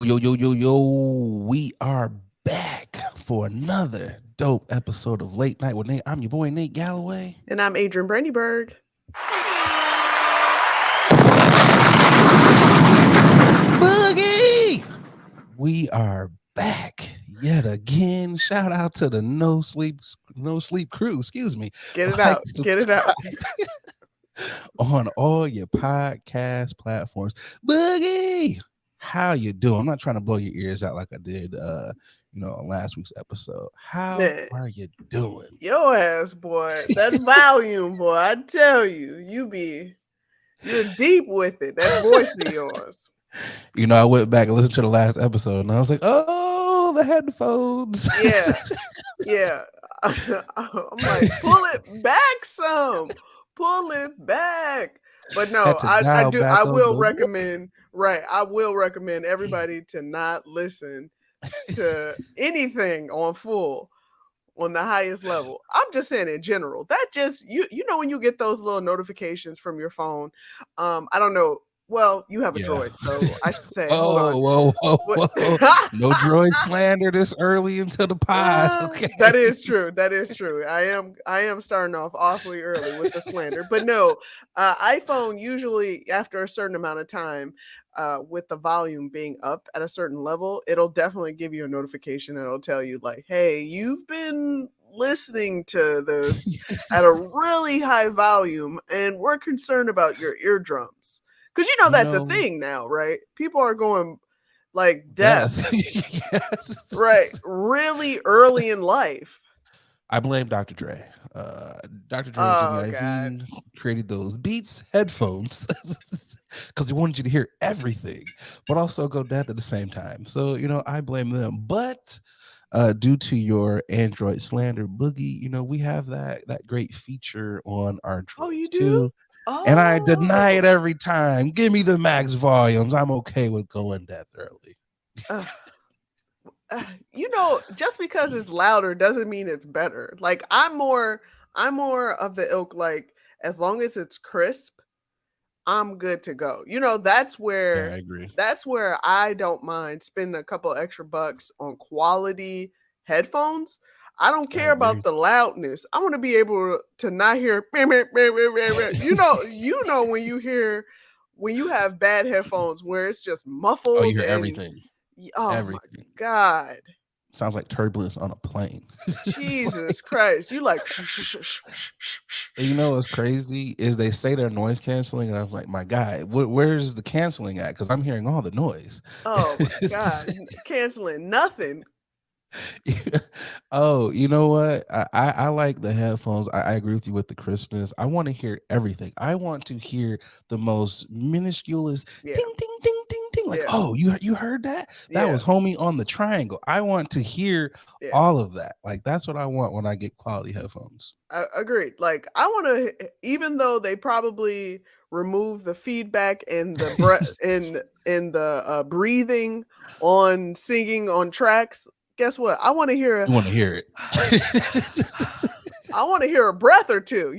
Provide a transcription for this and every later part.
Yo, we are back for another dope episode of Late Night with Nate. I'm your boy, Nate Galloway. And I'm Adrian Brandyberg. Boogie! We are back yet again. Shout out to the No Sleep crew. Excuse me. Get it Like, out. Get it out. subscribe on all your podcast platforms. Boogie! How you doing? I'm not trying to blow your ears out like I did on last week's episode. How Man, are you doing? your ass, boy. That volume, boy. I tell you, you're deep with it. That voice of yours. I went back and listened to the last episode and I was like, oh, the headphones. Yeah. Yeah. I'm like, pull it back some. Pull it back. But Had no, to I dial do. back I on will the recommend, right. I will recommend everybody to not listen to anything on full on the highest level. I'm just saying in general. That just you know when you get those little notifications from your phone. I don't know. Well, you have a Yeah. droid, so I should say, hold on. Whoa. No droid slander this early into the pod. Okay. That is true. That is true. I am starting off awfully early with the slander. But no, iPhone usually after a certain amount of time, with the volume being up at a certain level, it'll definitely give you a notification and it'll tell you like, hey, you've been listening to this at a really high volume and we're concerned about your eardrums. Because that's a thing now, right? People are going like deaf, Yes. right? Really early in life. I blame Dr. Dre. Dr. Dre and Jimmy Oh God. Iovine created those Beats headphones because he wanted you to hear everything, but also go deaf at the same time. So, I blame them. But due to your Android slander, Boogie, we have that great feature on our Oh, you droids do? too. And I deny it Oh. every time. Give me the max volumes. I'm okay with going deaf early. Uh, just because it's louder doesn't mean it's better. Like I'm more of the ilk like as long as it's crisp, I'm good to go. That's Yeah, I where agree. I don't mind spending a couple extra bucks on quality headphones. I don't I care agree. about the loudness. I want to be able to not hear meh, meh, meh, meh, meh, meh. When you have bad headphones where it's just Oh, you muffled hear and everything. oh my Everything. God. Sounds like turbulence on a plane. It's like, Jesus Christ. You like and you know what's crazy is they say they're noise canceling, and I'm like, my guy, where's the canceling at? Because I'm hearing all the noise. oh my God. Canceling nothing. Oh, you know what? I like the headphones. I agree with you with the crispness. I want to hear everything. I want to hear the most minusculous Yeah. ding ding ding ding ding. Like, Yeah. oh, you heard that? That Yeah. was homie on the triangle. I want to hear Yeah. all of that. Like that's what I want when I get quality headphones. Agreed. Like I want to, even though they probably remove the feedback and the breath and the breathing on singing on tracks. Guess what? I want to hear You want to hear it. I want to hear a breath or two.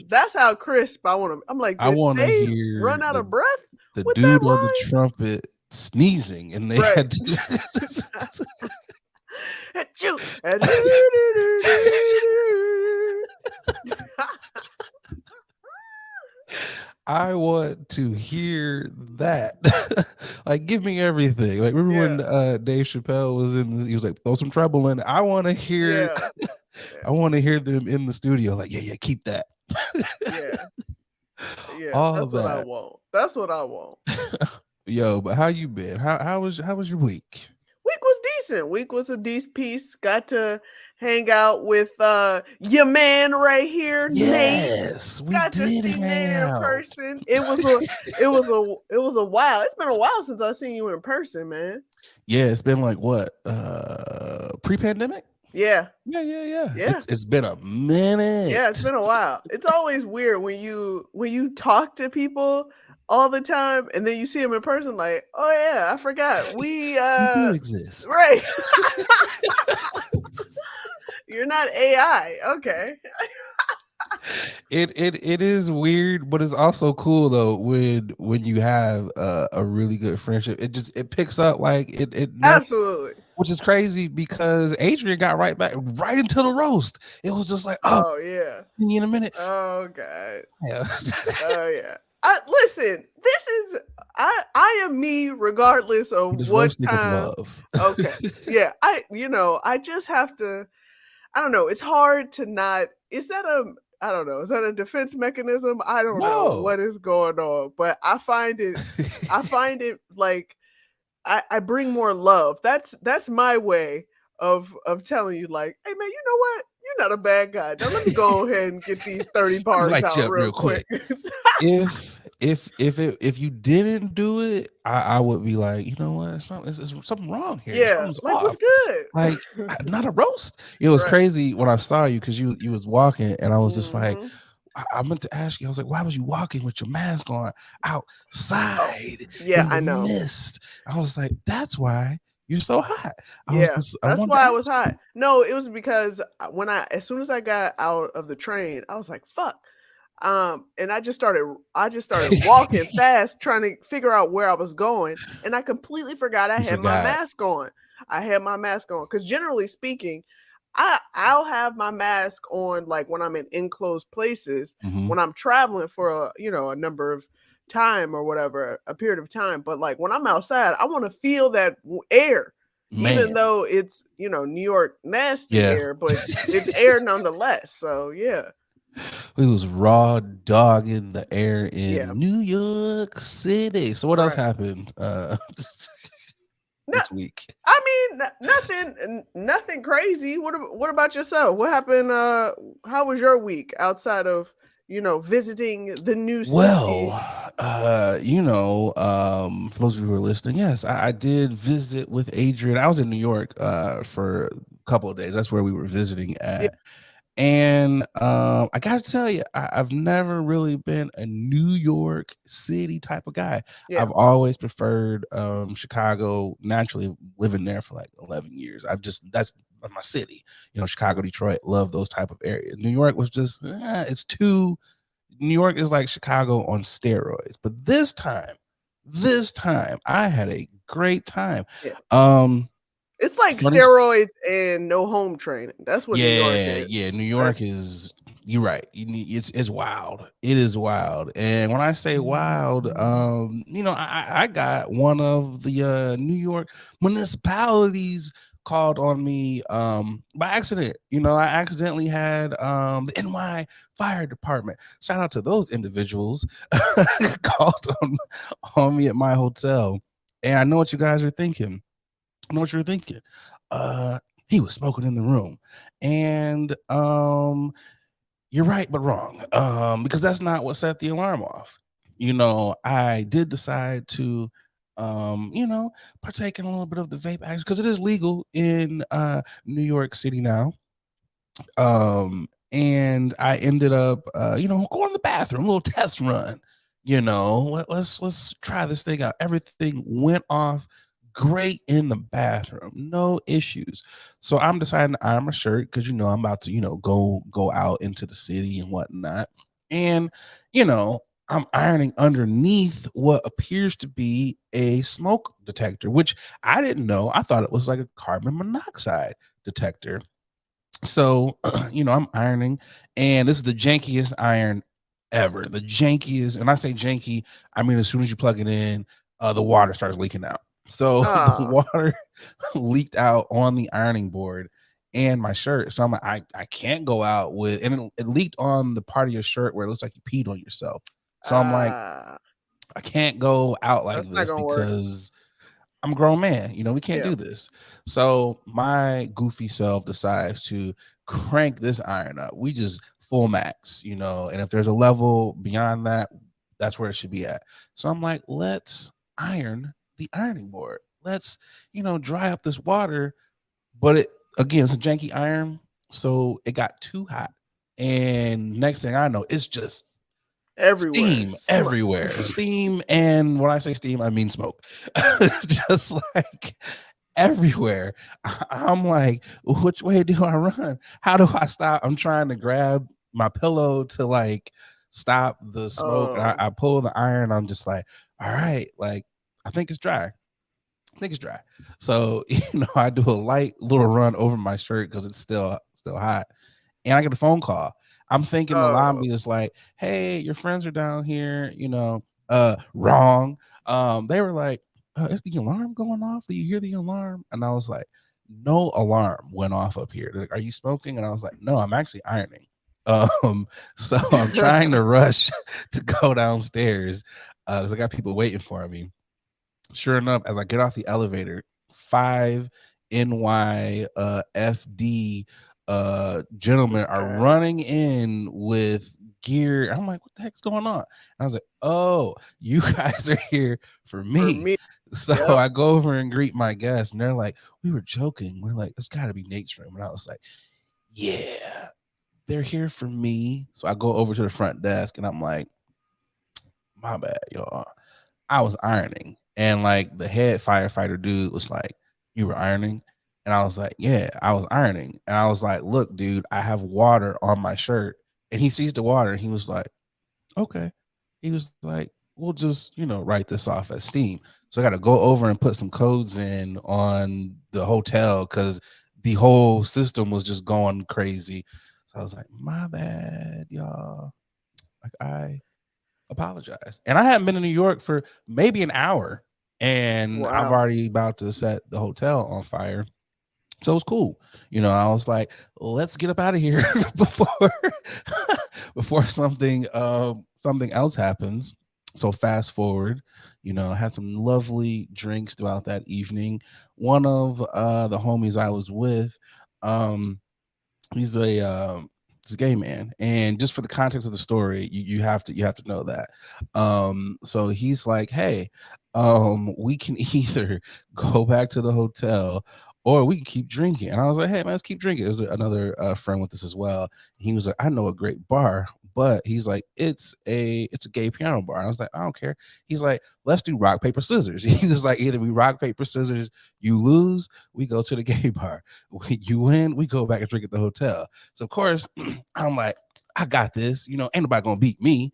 That's how crisp I want to. I'm like, I did want to they hear run out of breath the with that dude on the line? trumpet sneezing, and they Right. had to. I want to hear that. Like, give me everything. Like, remember when Dave Chappelle was he was like, throw some treble in. I want to hear. Yeah. I want to hear them in the studio. Like, yeah, keep that. Yeah. Yeah. All That's what I that. want. That's what I want. Yo, but how you been? How was your week? Week was decent. Week was a decent piece. Got to hang out with your man right here, Nate. Yes, we Got to did see Nate hang in out. person. It was a while. It's been a while since I've seen you in person, man. Yeah, it's been like what? Pre-pandemic? Yeah. Yeah. It's been a minute. Yeah, it's been a while. It's always weird when you talk to people all the time and then you see them in person like, oh yeah, I forgot. We You do exist. right. You're not AI. Okay. It is weird, but it's also cool though when you have a really good friendship. It picks up like it never, Absolutely. which is crazy because Adrian got right back right into the roast. It was just like, oh, Oh yeah. see you in a minute. Oh god. Yeah. Oh yeah. I listen, this is I am me regardless of Just what roasting with time. love. Okay. Yeah, I just have to. I don't know, it's hard to not. Is that a I don't know, is that a defense mechanism? I don't know No. what is going on, but I find it like I bring more love. That's my way of telling you like, "Hey man, you know what? You're not a bad guy. Now let me go ahead and get these 30 Let me bars light you out up real real quick." quick. If you didn't do it, I would be like, you know what, it's something wrong here. Yeah, Something's like, "What's off. good?" Like not a roast. It was Right. crazy when I saw you because you was walking, and I was just like, Mhm. I meant to ask you. I was like, why was you walking with your mask on Oh, outside yeah, in the I know. mist? I was like, that's why you're so hot. Yeah, I that's wanted to why I was ask you. hot. No, it was because when I as soon as I got out of the train, I was like, "Fuck." And I just started walking fast trying to figure out where I was going, and I completely forgot I You had my forgot. mask on. I had my mask on cuz generally speaking, I'll have my mask on like when I'm in enclosed places, Hmm. when I'm traveling for a number of time or whatever, a period of time, but like when I'm outside, I want to feel that air even Man, though it's, New York nasty yeah. air, but it's air nonetheless. So, yeah. We was raw dogging the air Yeah. in New York City. So what else Right. happened No, this week? I mean, nothing crazy. What about yourself? What happened? How was your week outside of visiting the new Well, city? for those of you who are listening, yes, I did visit with Adrian. I was in New York for a couple of days. That's where we were visiting Yeah, at. And I gotta tell you, I've never really been a New York City type of guy. yeah, I've always preferred Chicago. Naturally, living there for like 11 years, that's my city. Chicago, Detroit, love those type of areas. New York was just it's too. New York is like Chicago on steroids. But this time, I had a great time. yeah. Um, It's like funny steroids and no home training. That's what New York Yeah, is. yeah. New York That's is you're right. It's wild. It is wild. And when I say wild, I got one of the New York municipalities called on me by accident. I accidentally had the NY fire department. Shout out to those individuals called on me at my hotel. And I know what you guys are thinking. I know what you're thinking. Uh, he was smoking in the room, and you're right, but wrong. Because that's not what set the alarm off. I did decide to, partake in a little bit of the vape action because it is legal in New York City now. And I ended up, going to the bathroom, a little test run. Let's try this thing out. Everything went off great in the bathroom, no issues. So I'm deciding to iron my shirt because I'm about to, go out into the city and whatnot. And you know, I'm ironing underneath what appears to be a smoke detector, which I didn't know. I thought it was like a carbon monoxide detector. So, I'm ironing, and this is the jankiest iron ever. The jankiest, and I say janky, I mean as soon as you plug it in, the water starts leaking out. So the ah water leaked out on the ironing board and my shirt. So I'm like, I can't go out with, and it leaked on the part of your shirt where it looks like you peed on yourself. So I'm like, ah. I can't go out like That's not this gonna work. because I'm a grown man. We can't Yeah. do this. So my goofy self decides to crank this iron up. We just full max, and if there's a level beyond that, that's where it should be at. So I'm like, let's iron the ironing board. Let's, dry up this water. But it again, it's a janky iron, so it got too hot. And next thing I know, it's just Everywhere. steam everywhere. Steam, and when I say steam, I mean smoke. Just like everywhere. I'm like, which way do I run? How do I stop? I'm trying to grab my pillow to like stop the smoke. And Oh. I pull the iron. I'm just like, all right, like I think it's dry. I think it's dry. So, I do a light little run over my shirt because it's still hot. And I get a phone call. I'm thinking the Oh. lobby is like, hey, your friends are down here, wrong. They were like, is the alarm going off? Do you hear the alarm? And I was like, no alarm went off up here. They're like, are you smoking? And I was like, no, I'm actually ironing. So I'm trying to rush to go downstairs because I got people waiting for me. Sure enough, as I get off the elevator, five NYFD gentlemen are Okay. running in with gear. I'm like, what the heck's going on? And I was like, oh, you guys are here for For me. me. So Yep. I go over and greet my guests, and they're like, we were joking. We're like, it's got to be Nate's room. And I was like, yeah, they're here for me. So I go over to the front desk, and I'm like, my bad, y'all. I was ironing. And like the head firefighter dude was like, you were ironing? And I was like, yeah, I was ironing. And I was like, look, dude, I have water on my shirt. And he sees the water and he was like, okay. He was like, we'll just, write this off as steam. So I got to go over and put some codes in on the hotel because the whole system was just going crazy. So I was like, my bad, y'all. Like, I apologize. And I haven't been in New York for maybe an hour, and I'm Wow. already about to set the hotel on fire. So it was cool. I was like, let's get up out of here before before something else happens. So fast forward, I had some lovely drinks throughout that evening. One of the homies I was with, um, he's a gay man, and just for the context of the story, you have to know that. So he's like, hey, we can either go back to the hotel or we can keep drinking. And I was like, hey man, let's keep drinking. There's another friend with us as well. He was like, I know a great bar, but he's like, it's a gay piano bar. And I was like, I don't care. He's like, let's do rock paper scissors. He was like, either we rock paper scissors, you lose, we go to the gay bar. You win, we go back and drink at the hotel. So of course, I'm like, I got this. Ain't nobody gonna beat me.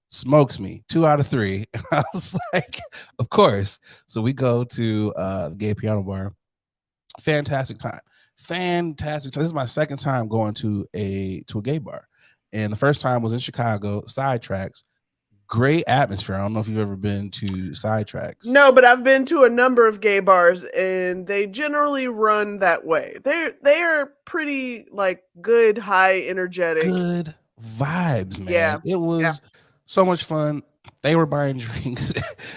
Smokes me 2 out of 3. And I was like, of course. So we go to the gay piano bar. Fantastic time. Fantastic time. This is my second time going to a gay bar. And the first time was in Chicago, Sidetracks. Great atmosphere. I don't know if you've ever been to Sidetracks. No, but I've been to a number of gay bars and they generally run that way. They are pretty like good, high energetic. Good vibes, man. Yeah. It Yeah. was so much fun. They were buying drinks.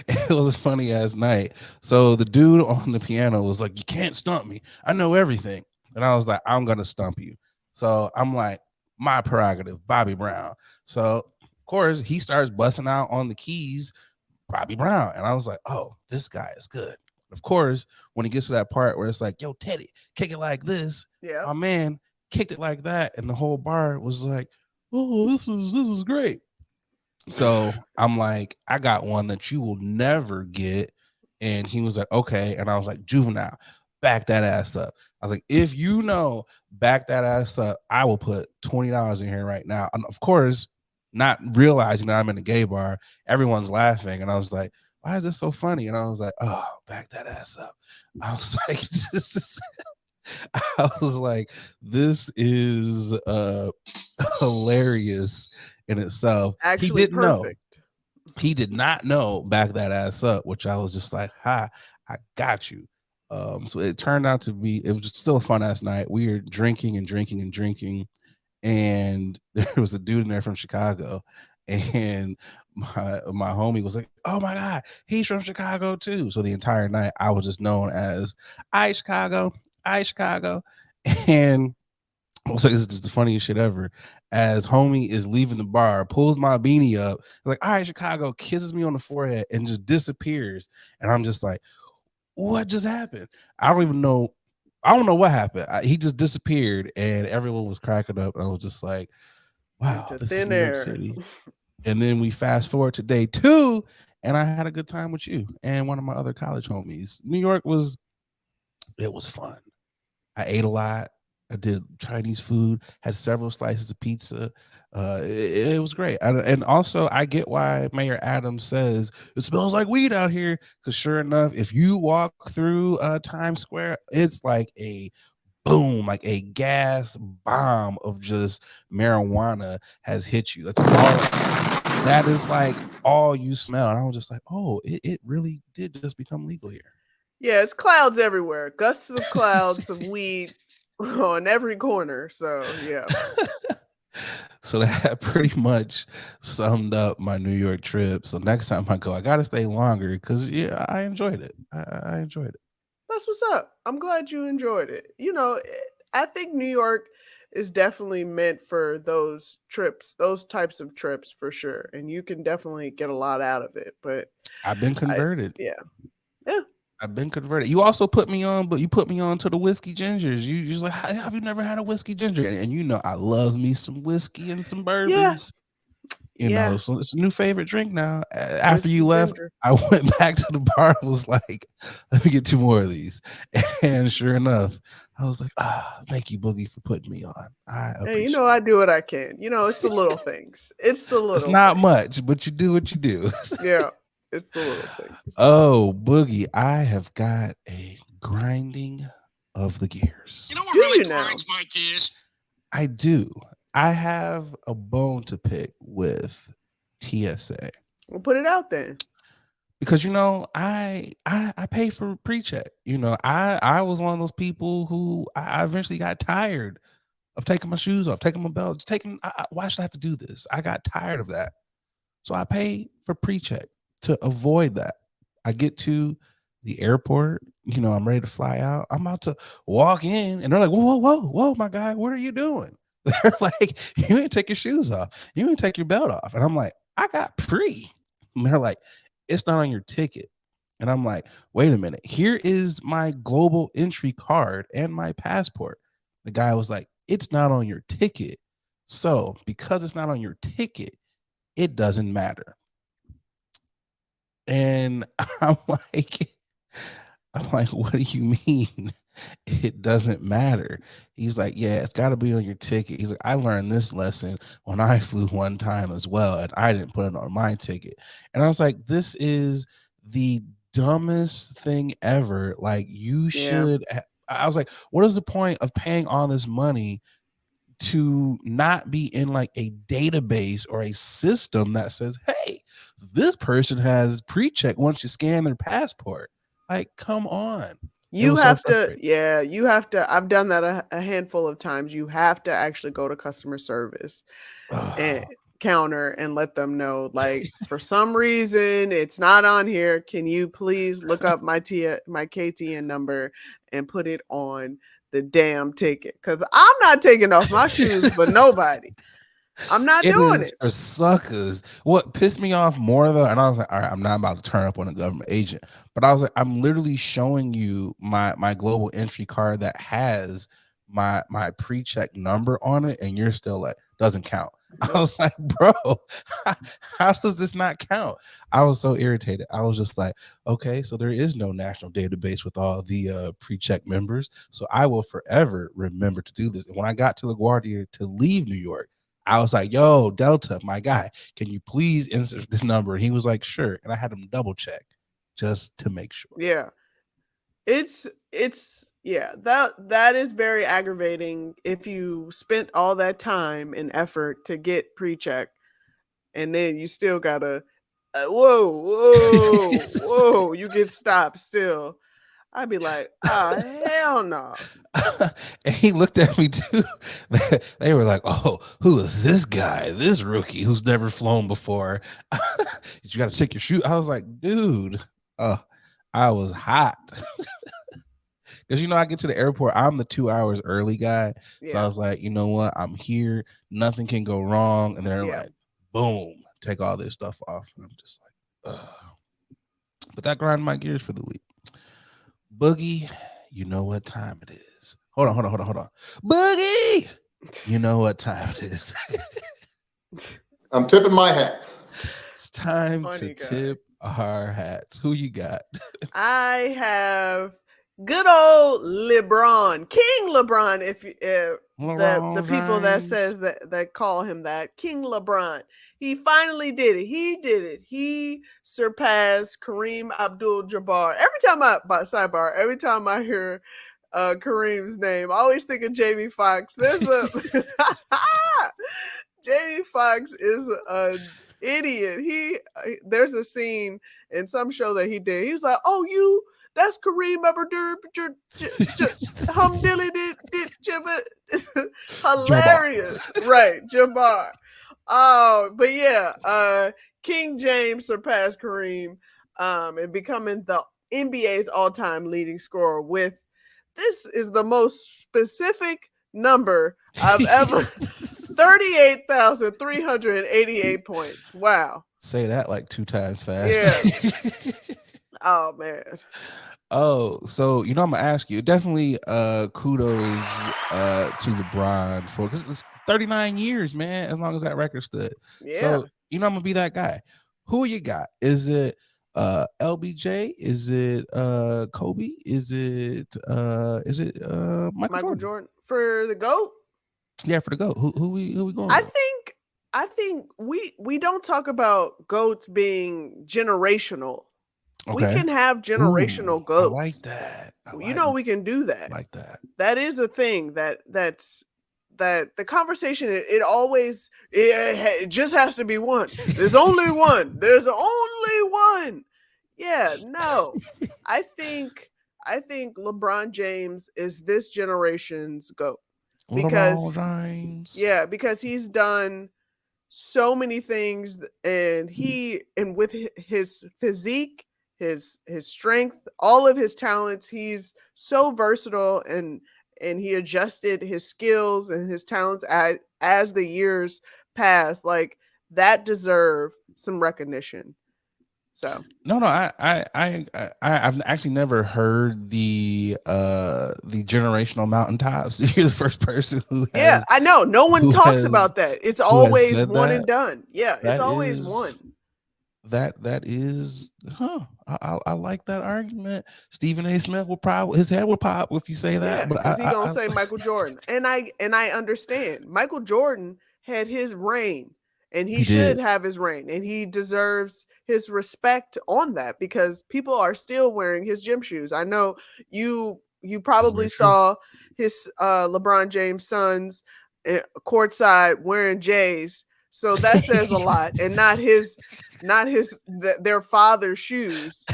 It was a funny ass night. So the dude on the piano was like, you can't stump me. I know everything. And I was like, I'm gonna stump you. So I'm like, my prerogative, Bobby Brown. So of course he starts busting out on the keys, Bobby Brown. And I was like, oh, this guy is good. Of course, when he gets to that part where it's like, yo, Teddy, kick it like this, Yeah. my man kicked it like that, and the whole bar was like, oh, this is great. So I'm like, I got one that you will never get. And he was like, okay. And I was like, Juvenile, back that ass up. I was like, if back that ass up, I will put $20 in here right now. And of course, not realizing that I'm in a gay bar, everyone's laughing. And I was like, why is this so funny? And I was like, oh, back that ass up. I was like, this is I was like, this is hilarious in itself. He Actually didn't know. perfect. He did not know back that ass up, which I was just like, ha, I got you. So it turned out to be, it was just still a fun ass night. We were drinking and drinking and drinking. And there was a dude in there from Chicago. And my homie was like, oh my God, he's from Chicago too. So the entire night I was just known as I Chicago, I Chicago. And so it's just the funniest shit ever. As homie is leaving the bar, pulls my beanie up, like, all right, Chicago, kisses me on the forehead and just disappears. And I'm just like, what just happened? I don't even know. I don't know what happened. He just disappeared and everyone was cracking up. And I was just like, wow, Into this is thin New York air. City. And then we fast forward to day 2, and I had a good time with you and one of my other college homies. New York it was fun. I ate a lot. I did Chinese food, had several slices of pizza. It was great. And also, I get why Mayor Adams says it smells like weed out here. Because sure enough, if you walk through Times Square, it's like a boom, like a gas bomb of just marijuana has hit you. That's all. That is like all you smell. And I was just like, oh, it really did just become legal here. Yeah, it's clouds everywhere. Gusts of clouds of weed on every corner. So yeah. So that pretty much summed up my New York trip. So next time I go, I gotta stay longer because yeah, I enjoyed it. I enjoyed it. That's what's up. I'm glad you enjoyed it. I think New York is definitely meant for those trips, those types of trips for sure. And you can definitely get a lot out of it. But I've been I, converted. yeah, yeah, I've been converted. You also put me on, but you put me on to the whiskey gingers. You just like, have you never had a whiskey ginger? And you know, I love me some whiskey and some yeah, bourbons. yeah. So it's a new favorite drink now. After you Whiskey left, ginger. I went back to the bar and was like, let me get two more of these. And sure enough, I was like, thank you, Boogie, for putting me on. I Hey, appreciate I do what I can. It's the little things. It's the it. It's little not things. much, but you do what you do. Yeah, it's the little things. Oh, Boogie, I have got a grinding of the gears. You know what Do really you now? grinds my gears? I do. I have a bone to pick with TSA. We'll put it out then. Because I pay for pre-check. I was one of those people who I eventually got tired of taking my shoes off, taking my belt, just taking. Why should I have to do this? I got tired of that, so I pay for pre-check to avoid that. I get to the airport. I'm ready to fly out. I'm about to walk in, and they're like, "Whoa, whoa, whoa, whoa, my guy, what are you doing?" They're like, "You ain't take your shoes off. You ain't take your belt off." And I'm like, "I got pre." And they're like, "It's not on your ticket." And I'm like, "Wait a minute. Here is my global entry card and my passport." The guy was like, "It's not on your ticket. So because it's not on your ticket, it doesn't matter." And like, I'm like, "What do you mean it doesn't matter?" He's like, "Yeah, it's got to be on your ticket." He's like, "I learned this lesson when I flew one time as well, and I didn't put it on my ticket." And I was like, "This is the dumbest thing ever. Like, you Yeah. should." I was like, "What is the point of paying all this money to not be in like a database or a system that says, hey, this person has pre-check once you scan their passport?" Like, come on. It You was so have to, frustrating. yeah, you have to. I've done that a handful of times. You have to actually go to customer service and Oh. counter and let them know, like, for some reason it's not on here. Can you please look up my KTN number and put it on the damn ticket? Because I'm not taking off my shoes for nobody. I'm not It doing is it. for suckers. What pissed me off more though, and I was like, all right, I'm not about to turn up on a government agent, but I was like, I'm literally showing you my global entry card that has my pre-check number on it, and you're still like, doesn't count. I Nope. was like, bro, how does this not count? I was so irritated. I was just like, okay, so there is no national database with all the pre-check members. So I will forever remember to do this. And when I got to LaGuardia to leave New York, I was like, yo, Delta, my guy, can you please insert this number? And he was like, sure. And I had him double check just to make sure. Yeah. It's yeah, that is very aggravating if you spent all that time and effort to get pre-check and then you still gotta whoa, whoa, whoa, you get stopped still. I'd be like, oh hell no. And he looked at me too. They were like, oh, who is this guy, this rookie who's never flown before? You got to take your shoe. I was like, dude, I was hot. Because I get to the airport, I'm the 2 hours early guy. So I Yeah, was like, you know what? I'm here. Nothing can go wrong. And they're yeah. like, boom, take all this stuff off. And I'm just like, ugh. But that grind my gears for the week. Boogie, you know what time it is. Hold on. Boogie, you know what time it is. I'm tipping my hat. It's time to Funny guy. tip our hats. Who you got? I have good old LeBron, King LeBron. If the LeBron people that James. says that call him that, King LeBron, he finally did it. He did it. He surpassed Kareem Abdul-Jabbar. Every time I hear Kareem's name, I always think of Jamie Foxx. There's a Jamie Foxx is an idiot. There's a scene in some show that he did. He was like, "Oh, that's Kareem Abdul Jabbar. hilarious." Right, Jabbar. Oh, but yeah, King James surpassed Kareem and becoming the NBA's all-time leading scorer with this is the most specific number I've ever 38,388 points. Wow. Say that like 2 times fast. Yeah. Oh man. Oh, so I'm gonna ask you definitely kudos to LeBron for because it's 39 years, man, as long as that record stood. Yeah. So I'm gonna be that guy. Who you got? Is it LBJ? Is it Kobe? Is it Michael Jordan for the GOAT? Yeah, for the GOAT. Who we going I with? think we don't talk about GOATs being generational. We can have generational GOATs. I like that. We can do that. Like that. That is a thing that the conversation it just has to be one. There's only one. There's only one. Yeah, no. I think LeBron James is this generation's GOAT. Because because he's done so many things and with his physique, his strength, all of his talents, he's so versatile and he adjusted his skills and his talents as the years passed. Like that deserve some recognition. So I've actually never heard the generational mountaintops. You're the first person who has. Yeah, I know. No one talks about that. It's always one and done. Yeah, it's always one. That is, I like that argument. Stephen A. Smith his head will pop if you say that. Yeah, but because he's gonna say Michael Jordan, and I understand. Michael Jordan had his reign, and he should have his reign, and he deserves his respect on that because people are still wearing his gym shoes. I know you probably saw his LeBron James sons courtside wearing J's. So that says a lot, and not their father's shoes.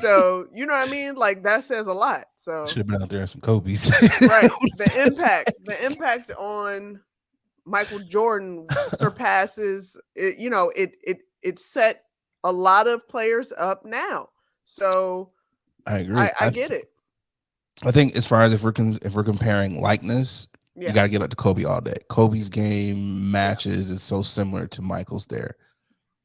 So you know what I mean? Like that says a lot. So should have been out there in some Kobe's. Right. The impact on Michael Jordan surpasses it. It set a lot of players up now. So I agree. I get it. I think as far as if we're comparing likeness. Yeah. You got to give it to Kobe all day. Kobe's game matches is so similar to Michael's there.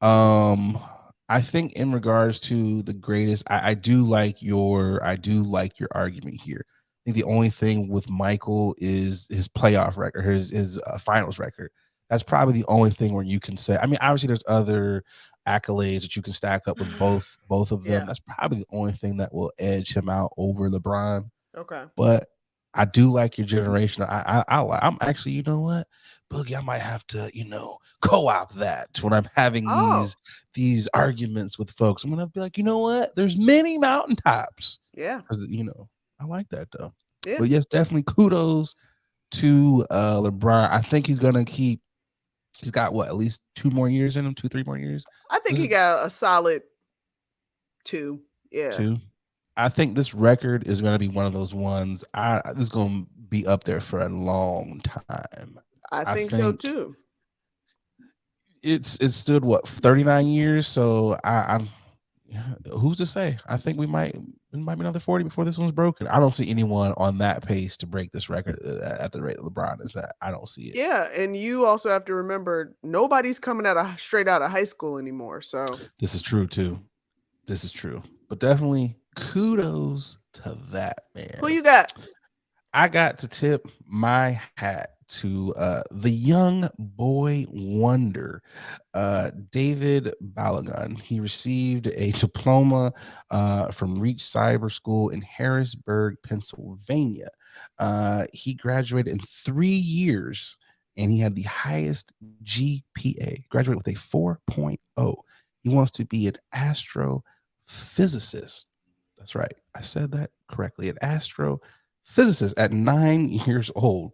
I think in regards to the greatest, I do like your argument here. I think the only thing with Michael is his playoff record, his finals record. That's probably the only thing where you can say. I mean, obviously there's other accolades that you can stack up with both of them. Yeah. That's probably the only thing that will edge him out over LeBron. Okay, but I do like your generation. I'm actually, you know what, Boogie, I might have to, co-opt that when I'm having these arguments with folks. I'm gonna be like, you know what? There's many mountaintops. Yeah, because I like that though. Yeah. But yes, definitely kudos to LeBron. I think he's gonna keep. He's got what, at least 3 more years? I think he got a solid 2. Yeah, 2. I think this record is going to be one of those ones. This is going to be up there for a long time. I think so too. It's stood 39 years. So I'm. Who's to say? I think we might be another 40 before this one's broken. I don't see anyone on that pace to break this record at the rate LeBron is at. I don't see it. Yeah, and you also have to remember nobody's coming straight out of high school anymore. So this is true too. But definitely kudos to that, man. Who you got? I got to tip my hat to the young boy wonder, David Balagon. He received a diploma from Reach Cyber School in Harrisburg, Pennsylvania. He graduated in 3 years and he had the highest GPA, graduated with a 4.0. He wants to be an astrophysicist. That's right. I said that correctly. An astrophysicist at 9 years old.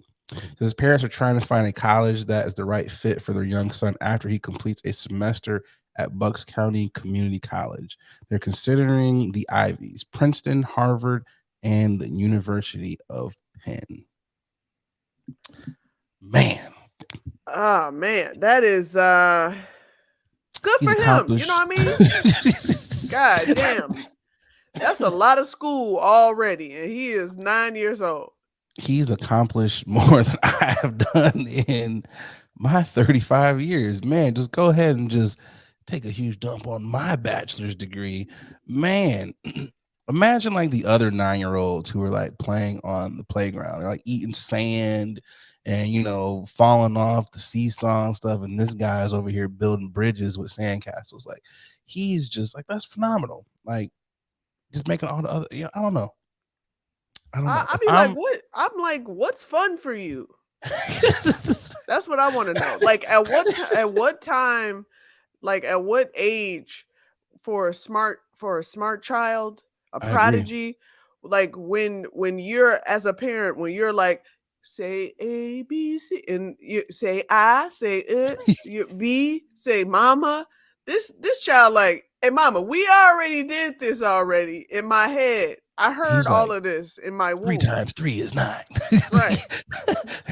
His parents are trying to find a college that is the right fit for their young son after he completes a semester at Bucks County Community College. They're considering the Ivies, Princeton, Harvard, and the University of Penn. Man. Oh man, that is good He's for him. You know what I mean? God damn. That's a lot of school already, and he is 9 years old. He's accomplished more than I have done in my 35 years. Man, just go ahead and just take a huge dump on my bachelor's degree. Man, imagine like the other 9-year-olds who are like playing on the playground. They're like eating sand and, you know, falling off the seesaw and stuff. And this guy's over here building bridges with sandcastles. Like, he's just like, that's phenomenal. Like, just making all the other, you know, I don't know. I be like, what? I'm like, what's fun for you? That's what I want to know. Like, at what time, like at what age for a smart child, a prodigy, like when you're as a parent, when you're like, say A, B, C, and you say I, say you B, say mama. This child like, hey mama, we already did this already in my head. I heard all of this in my womb. 3 times 3 is 9. Right.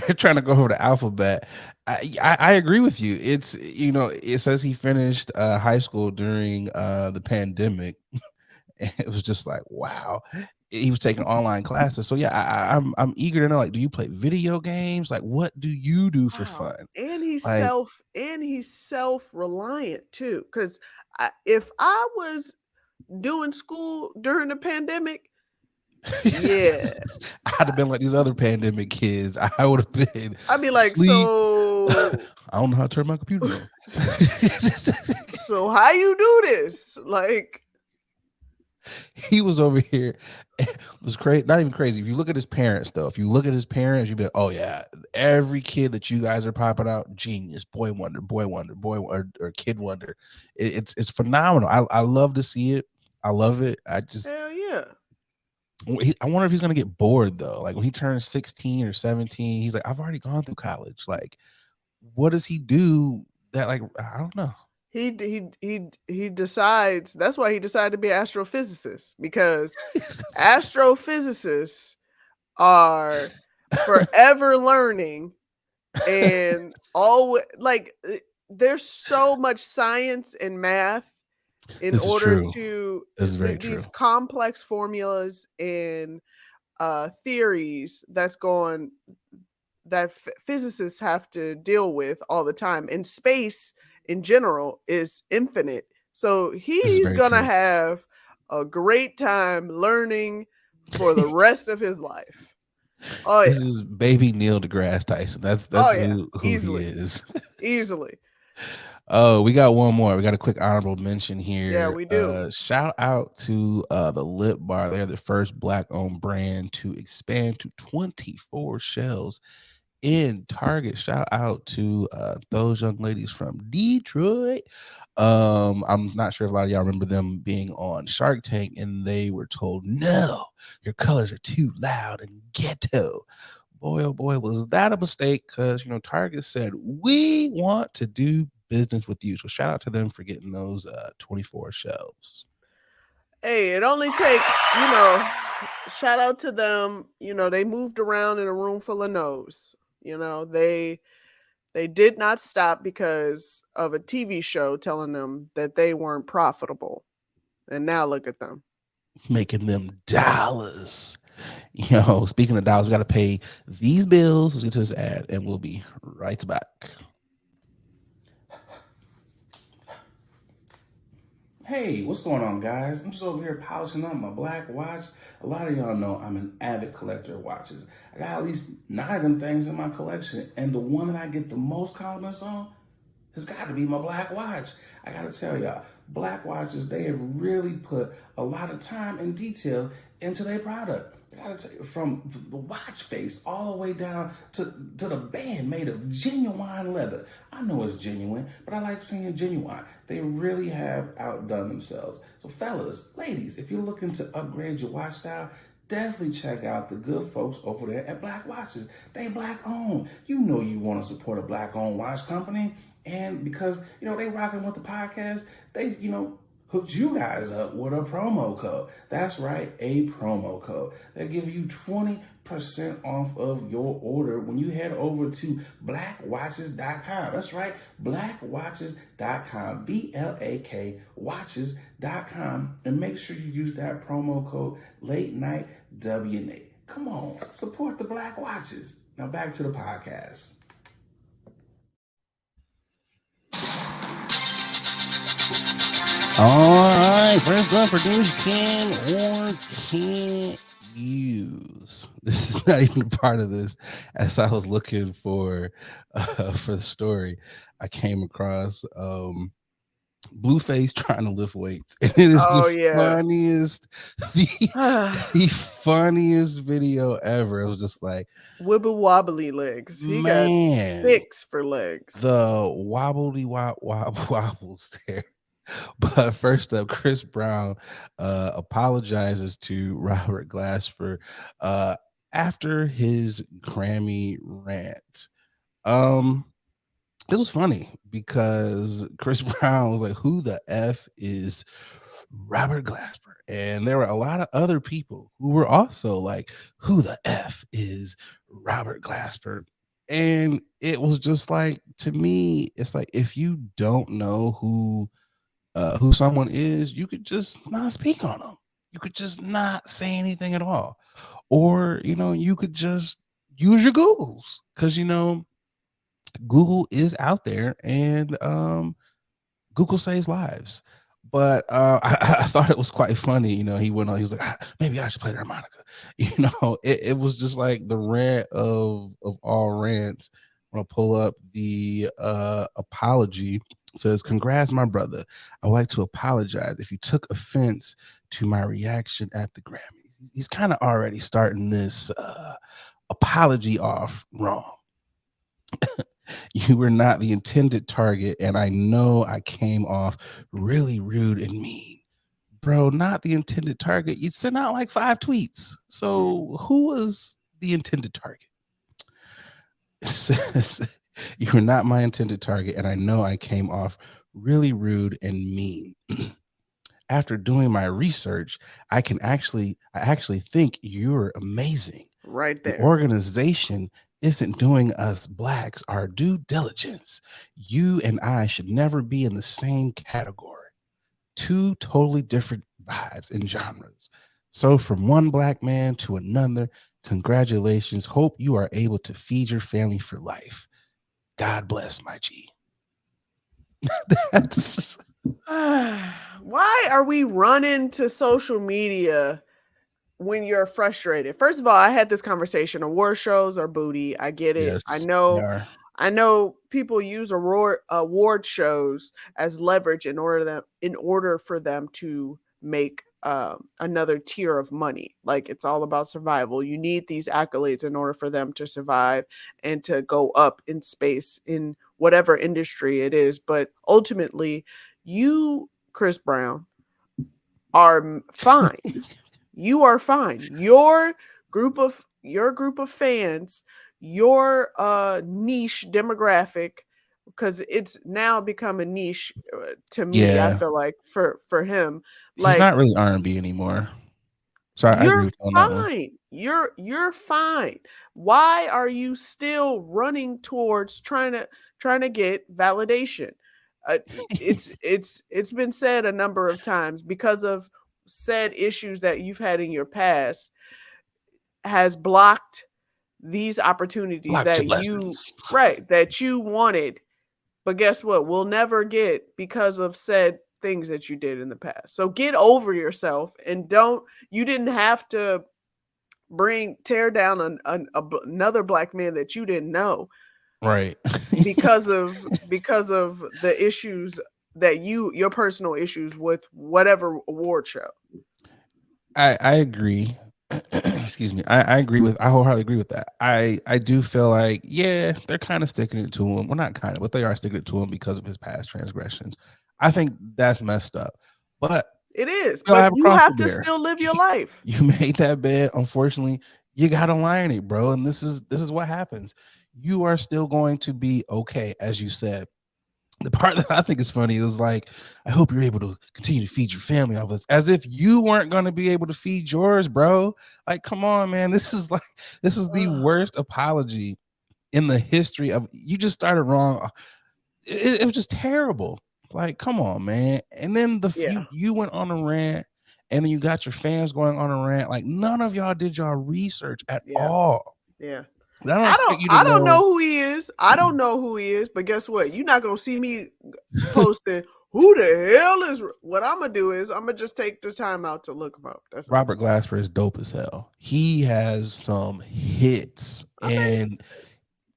They're trying to go over the alphabet. I agree with you. It's, you know, it says he finished high school during the pandemic. It was just like, wow. He was taking online classes. So yeah, I'm eager to know, like, do you play video games? Like, what do you do for fun? And he's like, self-reliant too. Because if I was doing school during the pandemic, yeah, I'd have been like these other pandemic kids. I would have been. I'd be like, so I don't know how to turn my computer on. So how you do this? Like, he was over here. It was crazy. Not even crazy. If you look at his parents, though, you'd be like, oh yeah, every kid that you guys are popping out, genius, boy wonder, or kid wonder. It's phenomenal. I love to see it. I love it. Hell yeah. I wonder if he's gonna get bored though. Like when he turns 16 or 17, he's like, I've already gone through college. Like, what does he do that? Like, I don't know. He decides. That's why he decided to be an astrophysicist, because astrophysicists are forever learning, and always like there's so much science and math in order to these complex formulas and theories that physicists have to deal with all the time. And space in general is infinite. So he's gonna have a great time learning for the rest of his life. Oh, this is baby Neil deGrasse Tyson. That's who easily. He is. Easily. Oh, we got one more. We got a quick honorable mention here. Yeah, we do. Shout out to the Lip Bar. They're the first Black-owned brand to expand to 24 shelves in Target. Shout out to those young ladies from Detroit. I'm not sure if a lot of y'all remember them being on Shark Tank, and they were told, no, your colors are too loud and ghetto. Boy, oh boy, was that a mistake, because, you know, Target said, we want to do business with you. So shout out to them for getting those 24 shelves. Hey, it only take, you know, shout out to them. You know, they moved around in a room full of no's. You know, they did not stop because of a TV show telling them that they weren't profitable. And now look at them. Making them dollars. You know, speaking of dollars, we got to pay these bills. Let's get to this ad and we'll be right back. Hey, what's going on, guys? I'm just over here polishing up my black watch. A lot of y'all know I'm an avid collector of watches. I got at least 9 of them things in my collection, and the one that I get the most compliments on has got to be my black watch. I gotta tell y'all, black watches, they have really put a lot of time and detail into their product. I gotta tell you, from the watch face all the way down to the band made of genuine leather. I know it's genuine, but I like seeing genuine. They really have outdone themselves. So fellas, ladies, if you're looking to upgrade your watch style, definitely check out the good folks over there at Black Watches. They black owned. You know you want to support a black owned watch company. And because, they rocking with the podcast, they, hooked you guys up with a promo code. That's right, a promo code. They give you 20% off of your order when you head over to blackwatches.com. That's right, blackwatches.com, BLAK watches.com, and make sure you use that promo code late night WNA. Come on, support the Black Watches. Now back to the podcast. All right, first up for those you can or can't use. This is not even a part of this. As I was looking for the story, I came across Blueface trying to lift weights, and it is funniest, the funniest video ever. It was just like wibble wobbly legs. He got sticks for legs. The wobbly wobbles there. But first up, Chris Brown apologizes to Robert Glasper after his Grammy rant. It was funny because Chris Brown was like, who the F is Robert Glasper? And there were a lot of other people who were also like, who the F is Robert Glasper? And it was just like, to me, it's like, if you don't know who someone is, you could just not speak on them. You could just not say anything at all. Or, you could just use your Googles, because, Google is out there, and Google saves lives. But I thought it was quite funny. He went on, he was like, maybe I should play the harmonica. It was just like the rant of all rants. I'm going to pull up the apology. It says, congrats, my brother. I would like to apologize if you took offense to my reaction at the Grammys. He's kind of already starting this apology off wrong. You were not the intended target, and I know I came off really rude and mean. Bro, not the intended target. You sent out like 5 tweets. So who was the intended target? It says, you were not my intended target, and I know I came off really rude and mean. After doing my research, I actually think you're amazing. Right there. The organization isn't doing us blacks our due diligence. You and I should never be in the same category. 2 totally different vibes and genres. So from one black man to another, congratulations. Hope you are able to feed your family for life. God bless, my G. That's why are we running to social media when you're frustrated? First of all, I had this conversation. Award shows are booty. I get it. Yes, I know people use award shows as leverage in order for them to make another tier of money. Like, it's all about survival. You need these accolades in order for them to survive and to go up in space in whatever industry it is. But ultimately, you, Chris Brown, are fine. You are fine. Your group of fans, your niche demographic, because it's now become a niche to me. Yeah. I feel like for him, he's not really R&B anymore. So I agree with you on that one. You're fine. Why are you still running towards trying to get validation? It's been said a number of times, because of said issues that you've had in your past has blocked these opportunities that you wanted. But guess what? We'll never get because of said things that you did in the past. So get over yourself and you didn't have to tear down another black man that you didn't know Right. because of the issues that your personal issues with whatever award show. I agree. Excuse me. I wholeheartedly agree with that. I do feel like, yeah, they're kind of sticking it to him. Well, not kind of, but they are sticking it to him because of his past transgressions. I think that's messed up. But It is, you but have a you cross to have to bear. still live your life. You made that bed. Unfortunately, you gotta lie in it, bro. And this is what happens. You are still going to be okay, as you said. The part that I think is funny is like, I hope you're able to continue to feed your family off this, as if you weren't going to be able to feed yours, bro. Like, come on, man. This is the worst apology in the history of. You just started wrong. It was just terrible. Like, come on, man. And then you went on a rant, and then you got your fans going on a rant. Like, none of y'all did y'all research at all. Yeah. And I don't expect you to I don't know. know who he is. I don't know who he is, but guess what? You're not gonna see me posting who the hell is. What I'm gonna do is I'm gonna just take the time out to look him up. That's Robert Glasper is dope as hell. He has some hits, and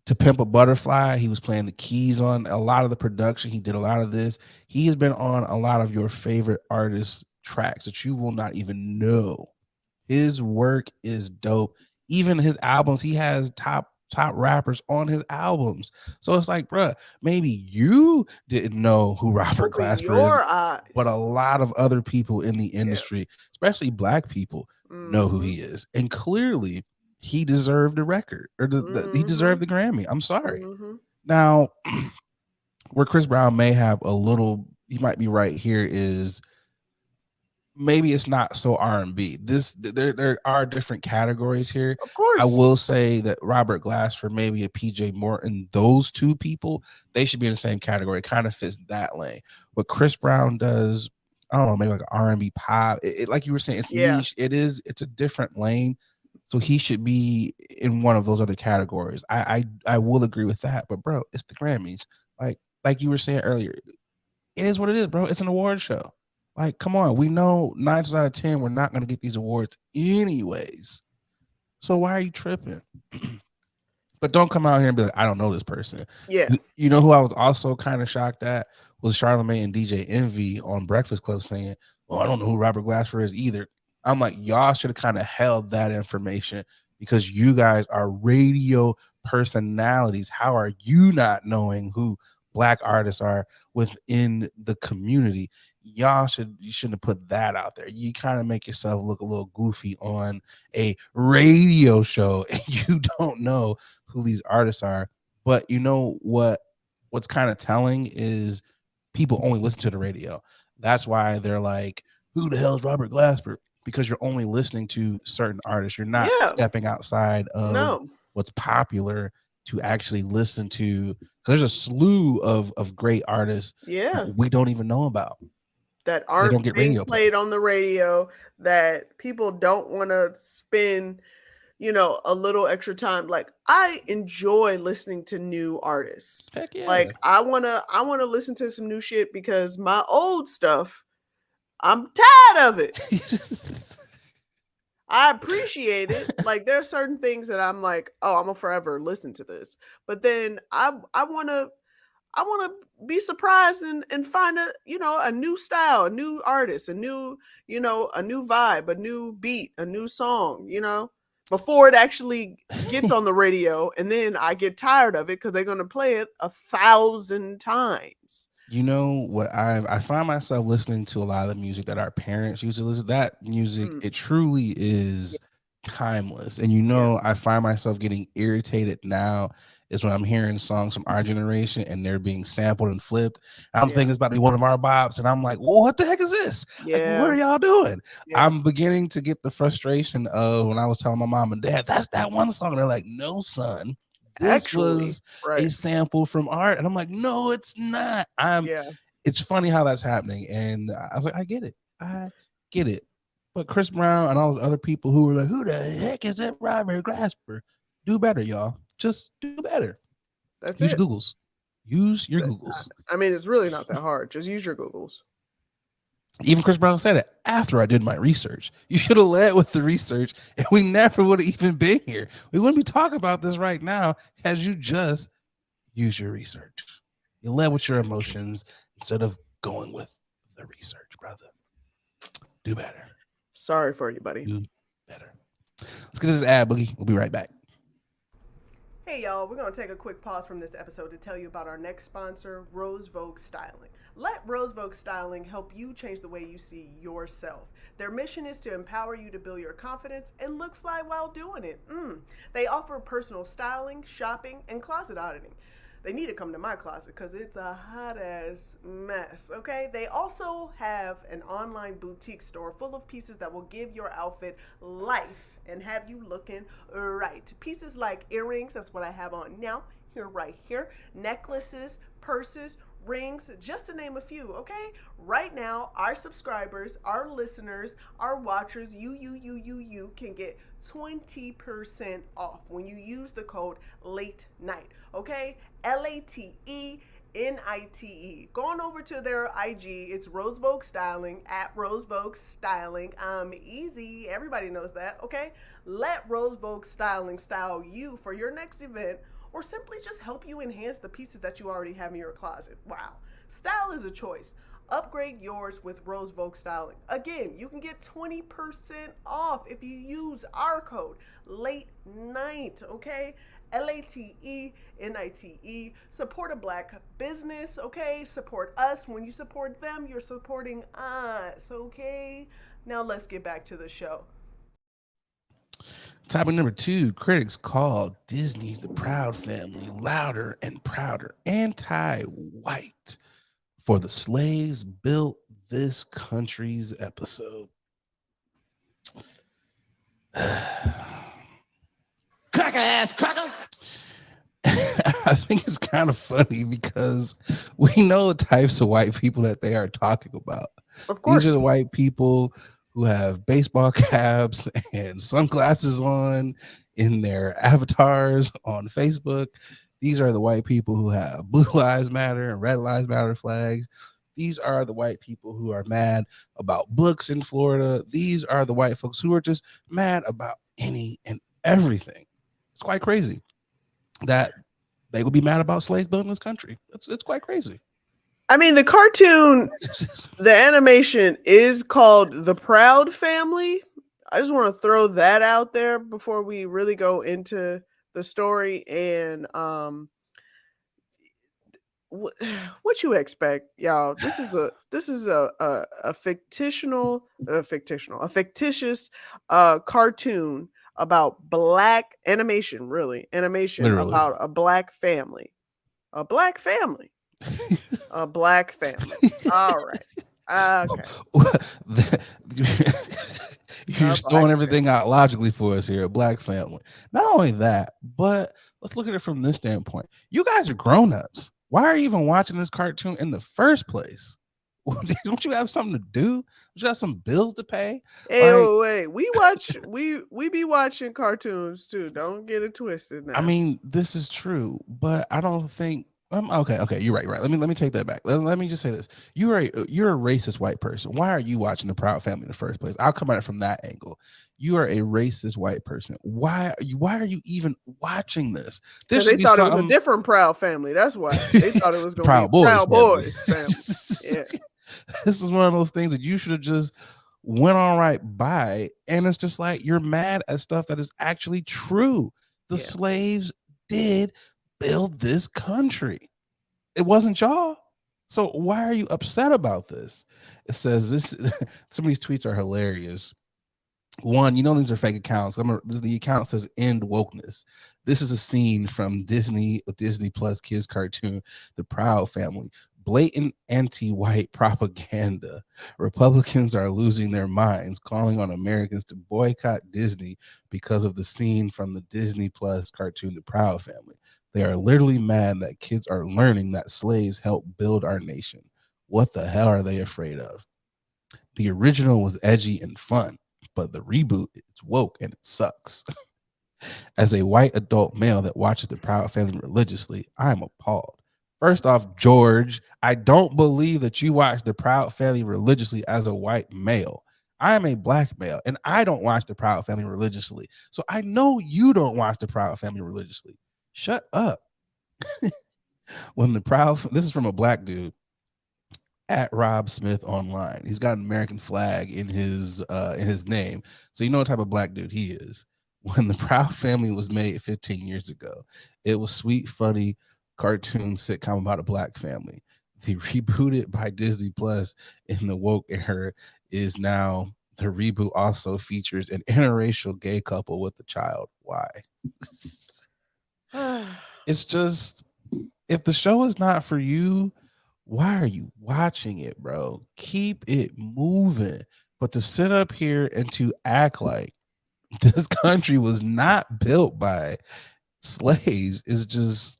To Pimp a Butterfly, he was playing the keys on a lot of the production. He did a lot of this. He has been on a lot of your favorite artists' tracks that you will not even know. His work is dope. Even his albums, he has top rappers on his albums. So it's like, bruh, maybe you didn't know who Robert Glasper is, but a lot of other people in the industry, especially black people, know who he is. And clearly he deserved the record, or he deserved the Grammy. I'm sorry. Now, where Chris Brown may have a little, he might be right here, is maybe it's not so R&B. There are different categories here. Of course. I will say that Robert Glasper, maybe a PJ Morton, those two people, they should be in the same category. It kind of fits that lane. What Chris Brown does, I don't know, maybe like an R&B pop. Like you were saying, it's niche. It's a different lane. So he should be in one of those other categories. I will agree with that. But bro, it's the Grammys. Like you were saying earlier, it is what it is, bro. It's an award show. Like, come on. We know 9 out of 10 we're not going to get these awards anyways. So why are you tripping? But don't come out here and be like, I don't know this person. Yeah. You know who I was also kind of shocked at was Charlamagne and DJ Envy on Breakfast Club saying, oh, I don't know who Robert Glasper is either. I'm like, y'all should have kind of held that information because you guys are radio personalities. How are you not knowing who black artists are within the community? You shouldn't have put that out there. You kind of make yourself look a little goofy on a radio show and you don't know who these artists are. But you know what's kind of telling is people only listen to the radio. That's why they're like, who the hell is Robert Glasper? Because you're only listening to certain artists. You're not stepping outside of what's popular to actually listen to. There's a slew of great artists we don't even know about. That aren't being played on the radio, that people don't want to spend, a little extra time. Like, I enjoy listening to new artists. Heck yeah. Like, I wanna listen to some new shit because my old stuff, I'm tired of it. I appreciate it. Like, there are certain things that I'm like, oh, I'm gonna forever listen to this. But then I wanna be surprised and find a new style, a new artist, a new vibe, a new beat, a new song, before it actually gets on the radio. And then I get tired of it because they're going to play it 1,000 times. You know what? I find myself listening to a lot of the music that our parents used to listen to. That music, it truly is timeless. And I find myself getting irritated now is when I'm hearing songs from our generation and they're being sampled and flipped. I'm thinking it's about to be one of our bops, and I'm like, well, what the heck is this? Like, what are y'all doing? I'm beginning to get the frustration of when I was telling my mom and dad, that's that one song. They're like, no, son. This was a sample from art. And I'm like, no, it's not. It's funny how that's happening. And I was like, I get it. But Chris Brown and all those other people who were like, who the heck is that Robert Glasper? Do better, y'all. Just do better. That's Use Googles. Use your Googles. I mean, it's really not that hard. Just use your Googles. Even Chris Brown said it after I did my research. You should have led with the research, and we never would have even been here. We wouldn't be talking about this right now had you just used your research. You led with your emotions instead of going with the research, brother. Do better. Sorry for you, buddy. Do better. Let's get this ad, Boogie. We'll be right back. Hey y'all, we're going to take a quick pause from this episode to tell you about our next sponsor, Rose Vogue Styling. Let Rose Vogue Styling help you change the way you see yourself. Their mission is to empower you to build your confidence and look fly while doing it. They offer personal styling, shopping, and closet auditing. They need to come to my closet because it's a hot ass mess, okay? They also have an online boutique store full of pieces that will give your outfit life and have you looking right. Pieces like earrings, that's what I have on now, right here, necklaces, purses, rings, just to name a few, okay? Right now, our subscribers, our listeners, our watchers, you can get 20% off when you use the code LATE NIGHT, okay? LATENITE. Go on over to their IG. It's Rose Vogue Styling, at Rose Vogue Styling. Easy. Everybody knows that, okay? Let Rose Vogue Styling style you for your next event, or simply just help you enhance the pieces that you already have in your closet. Wow. Style is a choice. Upgrade yours with Rose Vogue Styling. Again, you can get 20% off if you use our code LATE NIGHT, okay? LATENITE. Support a black business, okay? Support us. When you support them, you're supporting us, okay? Now let's get back to the show. Topic number 2, critics call Disney's The Proud Family louder and prouder, anti-white for the slaves built this country's episode. Cracker ass cracker. I think it's kind of funny because we know the types of white people that they are talking about. Of course. These are the white people who have baseball caps and sunglasses on in their avatars on Facebook. These are the white people who have Blue Lives Matter and Red Lives Matter flags. These are the white people who are mad about books in Florida. These are the white folks who are just mad about any and everything. It's quite crazy that they would be mad about slaves building this country. It's quite crazy. I mean, the cartoon, the animation is called The Proud Family. I just want to throw that out there before we really go into the story. And what you expect, y'all? This is a fictitious cartoon about black animation, Literally. about a black family. A black family. All right. Okay. You're just throwing everything out logically for us here. A black family. Not only that, but let's look at it from this standpoint. You guys are grown-ups. Why are you even watching this cartoon in the first place? Don't you have something to do? Don't you have some bills to pay? Hey, wait. We be watching cartoons too. Don't get it twisted now. I mean, this is true, but I don't think okay, you're right. Let me take that back. Let me just say this. You're a racist white person. Why are you watching The Proud Family in the first place? I'll come at it from that angle. You are a racist white person. Why are you even watching this? Because they thought it was a different Proud Family. That's why. They thought it was going to be Proud Boys family. Yeah. This is one of those things that you should have just went on right by. And it's just like you're mad at stuff that is actually true. The slaves did build this country. It wasn't y'all. So why are you upset about this? It says this. Some of these tweets are hilarious. One, these are fake accounts. The account says "End Wokeness." This is a scene from Disney Plus kids cartoon, The Proud Family. Blatant anti-white propaganda. Republicans are losing their minds, calling on Americans to boycott Disney because of the scene from the Disney Plus cartoon, The Proud Family. They are literally mad that kids are learning that slaves helped build our nation. What the hell are they afraid of? The original was edgy and fun, but the reboot, it's woke and it sucks. As a white adult male that watches The Proud Family religiously, I am appalled. First off, George, I don't believe that you watch the Proud Family religiously as a white male. I am a black male and I don't watch the Proud Family religiously. So I know you don't watch the Proud Family religiously. Shut up. When the Proud, this is from a black dude at Rob Smith online. He's got an American flag in his name. So you know what type of black dude he is. When the Proud Family was made 15 years ago, it was sweet, funny cartoon sitcom about a black family. The rebooted by Disney Plus in the woke era is now the reboot also features an interracial gay couple with a child. Why? It's just, if the show is not for you, why are you watching it, bro? Keep it moving. But to sit up here and to act like this country was not built by slaves is just,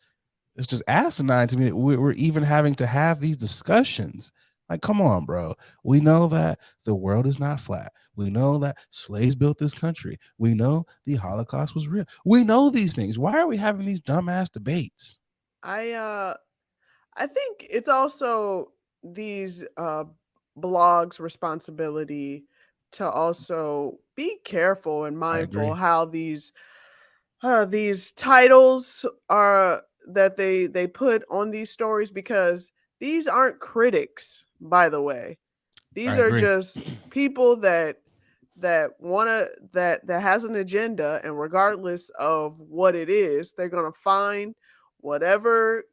it's just asinine to me. We're even having to have these discussions. Like, come on, bro. We know that the world is not flat. We know that slaves built this country. We know the Holocaust was real. We know these things. Why are we having these dumbass debates? I think it's also these blogs' responsibility to also be careful and I mindful agree. how these titles are that they put on these stories, because these aren't critics, by the way. I These are agree. just people that has an agenda, and regardless of what it is, they're going to find whatever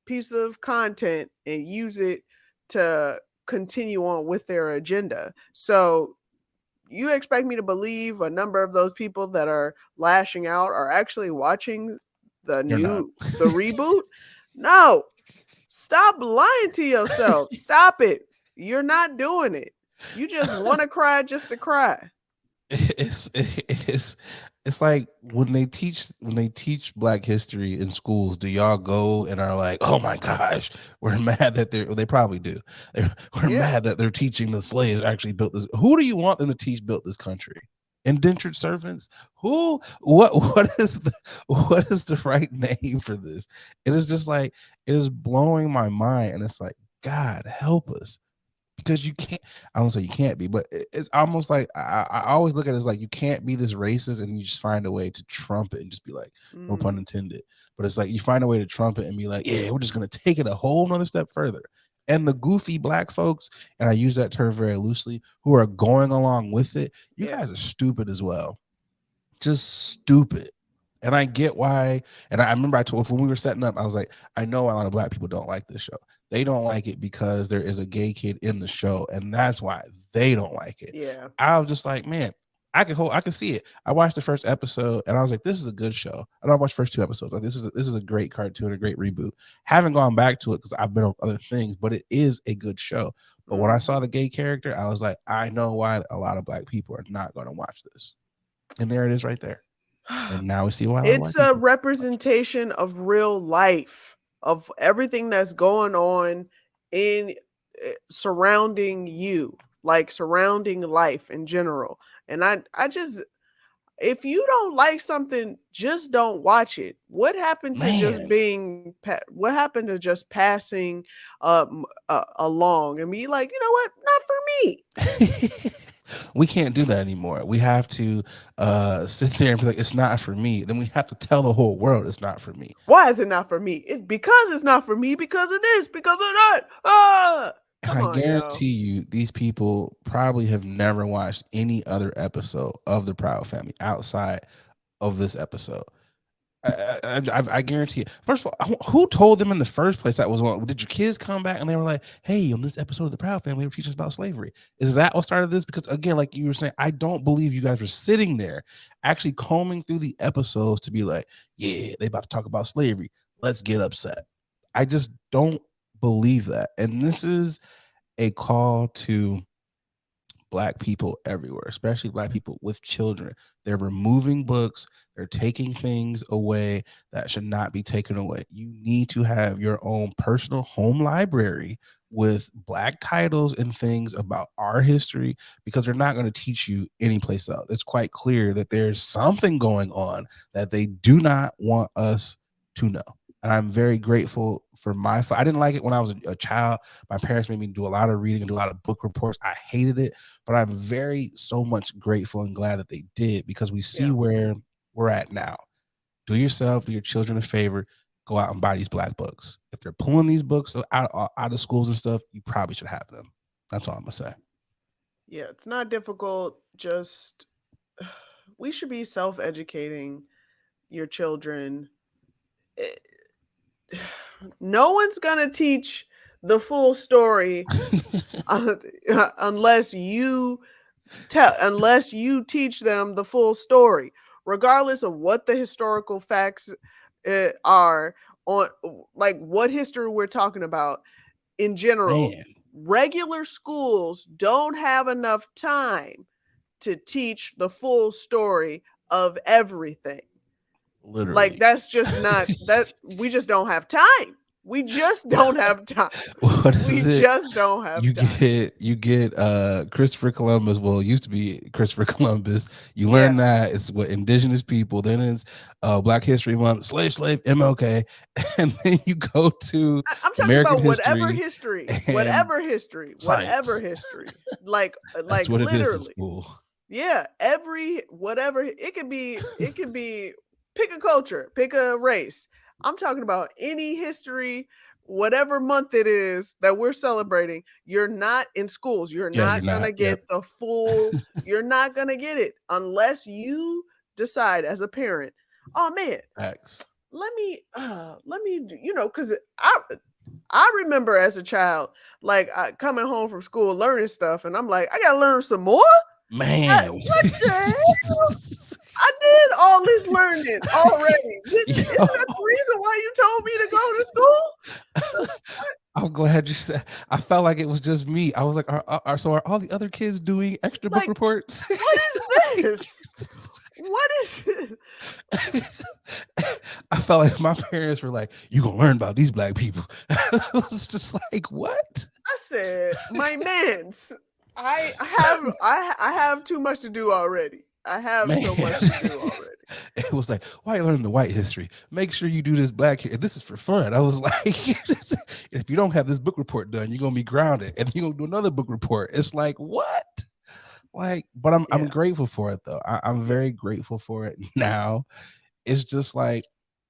piece of content and use it to continue on with their agenda. So you expect me to believe a number of those people that are lashing out are actually watching You're not. the reboot? No. Stop lying to yourself. Stop it. You're not doing it. You just want to cry just to cry. It's like when they teach Black history in schools, do y'all go and are like, oh my gosh, we're mad that they probably do. We're Yeah. mad that they're teaching the slaves actually built this. Who do you want them to teach built this country? Indentured servants? Who? What is the right name for this? It is just like, it is blowing my mind, and it's like, God help us. Because you can't, I don't say you can't be, but it's almost like I always look at it as like, you can't be this racist and you just find a way to trump it and just be like, no pun intended. But it's like you find a way to trump it and be like, yeah, we're just gonna take it a whole nother step further. And the goofy black folks, and I use that term very loosely, who are going along with it, you Yeah. guys are stupid as well. Just stupid. And I get why. And I remember I told, when we were setting up, I was like, I know a lot of black people don't like this show. They don't like it because there is a gay kid in the show, and that's why they don't like it. Yeah. I was just like, man, I can see it. I watched the first episode and I was like, this is a good show. And I watched the first 2 episodes. Like, this is a great cartoon, a great reboot. Haven't gone back to it because I've been on other things, but it is a good show. But when I saw the gay character, I was like, I know why a lot of black people are not going to watch this. And there it is right there. And now we see why a lot of It's white a people. representation of real life, of everything that's going on in surrounding you, like surrounding life in general. And I just, if you don't like something, just don't watch it. What happened to just Man. being what happened to just passing along and be like, you know what, not for me. We can't do that anymore. We have to sit there and be like, it's not for me. Then we have to tell the whole world it's not for me. Why is it not for me? It's because it's not for me, because it is, because of that. Ah, And come I on, yo. guarantee you, these people probably have never watched any other episode of the Proud Family outside of this episode. I guarantee it. First of all, who told them in the first place that was on? Did your kids come back and they were like, hey, on this episode of the Proud Family, we're teaching us about slavery? Is that what started this? Because again, like you were saying, I don't believe you guys were sitting there actually combing through the episodes to be like, yeah, they about to talk about slavery. Let's get upset. I just don't believe that. And this is a call to Black people everywhere, especially Black people with children. They're removing books, they're taking things away that should not be taken away. You need to have your own personal home library with Black titles and things about our history, because they're not going to teach you anyplace else. It's quite clear that there's something going on that they do not want us to know. And I'm very grateful for I didn't like it when I was a child. My parents made me do a lot of reading and do a lot of book reports. I hated it, but I'm so much grateful and glad that they did, because we see Yeah. where we're at now. Do yourself, do your children a favor, go out and buy these black books. If they're pulling these books out of schools and stuff, you probably should have them. That's all I'm gonna say. Yeah, it's not difficult. Just we should be self-educating your children. Eh, No one's gonna teach the full story uh, unless you teach them the full story, regardless of what the historical facts are on, like what history we're talking about in general. Man, Regular schools don't have enough time to teach the full story of everything. Like literally. that's just not that we just don't have time. We just don't have time. What We is it? just don't have You time. get Christopher Columbus. Well, it used to be Christopher Columbus. You learn Yeah. that it's what indigenous people. Then it's Black History Month, slave MLK, and then you go to I'm talking American about whatever history history, and whatever science. history. Like That's like what it is in literally. school. Yeah, every whatever it could be pick a culture, pick a race. I'm talking about any history, whatever month it is that we're celebrating. You're not in schools. You're Yeah, you're not going not. to Yep. get the full you're not going to get it unless you decide as a parent, "Oh man, Facts. let me cuz I remember as a child like coming home from school learning stuff and I'm like, I got to learn some more? Man. What the hell? I did all this learning already. Isn't Yo, that the reason why you told me to go to school? I'm glad you said. I felt like it was just me. I was like, are all the other kids doing extra book Like, reports? what is this? What is it? I felt like my parents were like, "You gonna learn about these black people." I was just like, "What?" I said, my mans, I have too much to do already. I have Man, so much to do already. it was like, "Why you learning the white history? Make sure you do this black here. This is for fun." I was like, "If you don't have this book report done, you're gonna be grounded, and you're gonna do another book report." It's like, what? Like, but I'm Yeah, grateful for it though. I'm yeah, very grateful for it now. It's just like,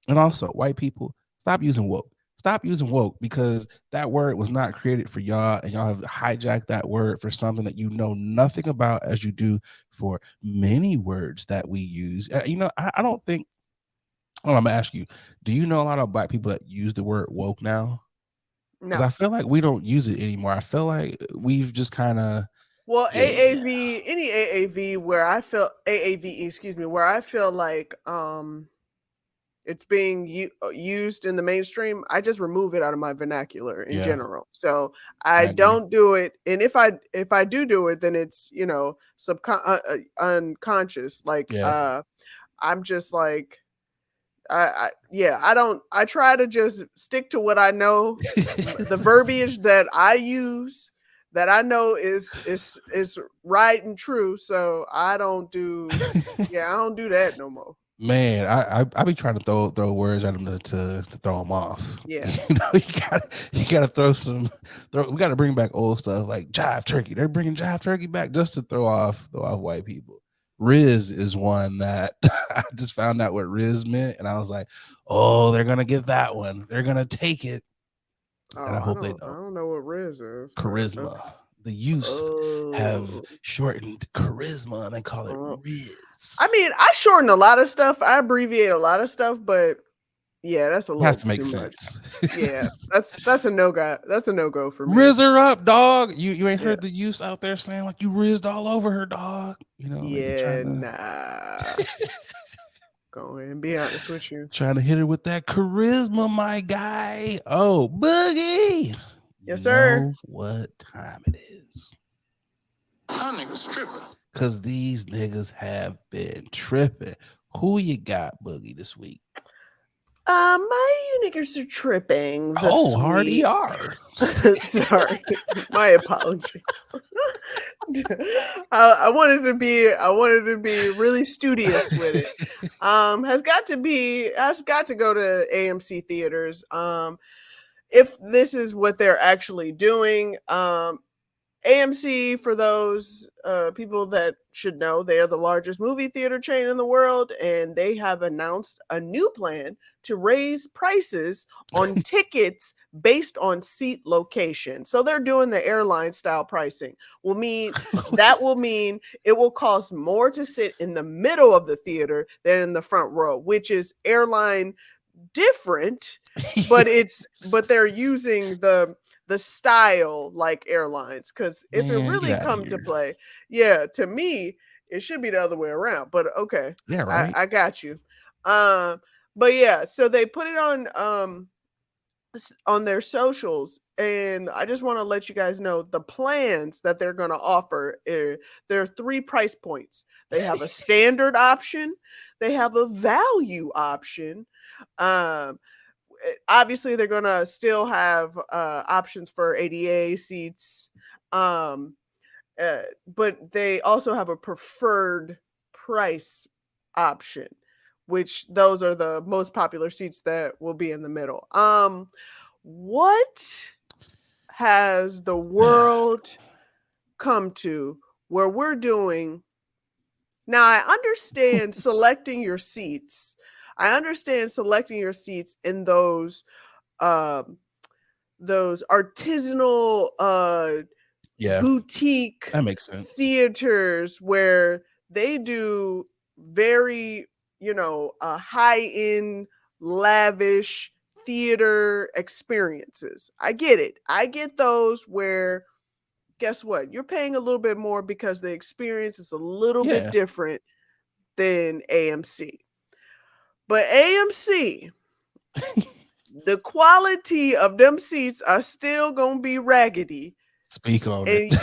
and also white people, stop using woke. Stop using woke, because that word was not created for y'all, and y'all have hijacked that word for something that you know nothing about, as you do for many words that we use. I don't think. Oh, I'm gonna ask you, do you know a lot of black people that use the word woke now? Because no. I feel like we don't use it anymore. I feel like we've just kind of, Well, yeah, any AAV where I feel AAVE, excuse me, where I feel like it's being used in the mainstream, I just remove it out of my vernacular in yeah, general. So I I agree. don't do it, and if I do it, then it's unconscious. Like Yeah. I'm just like I don't. I try to just stick to what I know, the verbiage that I use that I know is right and true. So I don't do. Yeah, I don't do that no more. Man, I be trying to throw words at them to throw them off. Yeah. You gotta throw we gotta bring back old stuff like jive turkey. They're bringing jive turkey back just to throw off white people. Riz is one that I just found out what Riz meant, and I was like, oh, they're gonna get that one. They're gonna take it, and Oh, I I hope they don't. I don't. don't know what Riz is, but okay. Charisma. The youths have Oh. shortened charisma and they call it Oh. Riz. I mean, I shorten a lot of stuff. I abbreviate a lot of stuff, but yeah, that's a It has little to make too much. sense. Yeah, that's a no go. That's a no go for me. Riz her up, dog. You ain't Yeah. heard the youths out there saying like you rizzed all over her, dog. They be Yeah, trying to nah. Go ahead and be honest with you. hit her with that charisma, my guy. Oh, Boogie. Yes, You sir. know what time it is. Y'all niggas tripping. Cause these niggas have been tripping. Who you got, Boogie, this week? My niggas are tripping this Oh, hard week. ER. Sorry. My apologies. I wanted to be really studious with it. Has got to go to AMC theaters. If this is what they're actually doing. AMC, for those people that should know, they are the largest movie theater chain in the world, and they have announced a new plan to raise prices on tickets based on seat location. So they're doing the airline style pricing. Will mean it will cost more to sit in the middle of the theater than in the front row, which is airline different, but they're using the style like airlines, because if it Man, get really out of come to here. play, yeah, to me it should be the other way around, but okay, Yeah, i right. i got you. But yeah, so they put it on their socials, and I just want to let you guys know the plans that they're going to offer. There are three price points. They have a standard option, they have a value option. um Obviously they're gonna still have options for ADA seats, um, but they also have a preferred price option, which those are the most popular seats that will be in the middle. What has the world come to where we're doing now? I understand selecting your seats. I understand selecting your seats in um those artisanal Yeah, boutique that makes sense. theaters where they do very, high end, lavish theater experiences. I get it. I get those where, guess what? You're paying a little bit more because the experience is a little bit Yeah. different than AMC. But AMC, the quality of them seats are still going to be raggedy. Speak on it.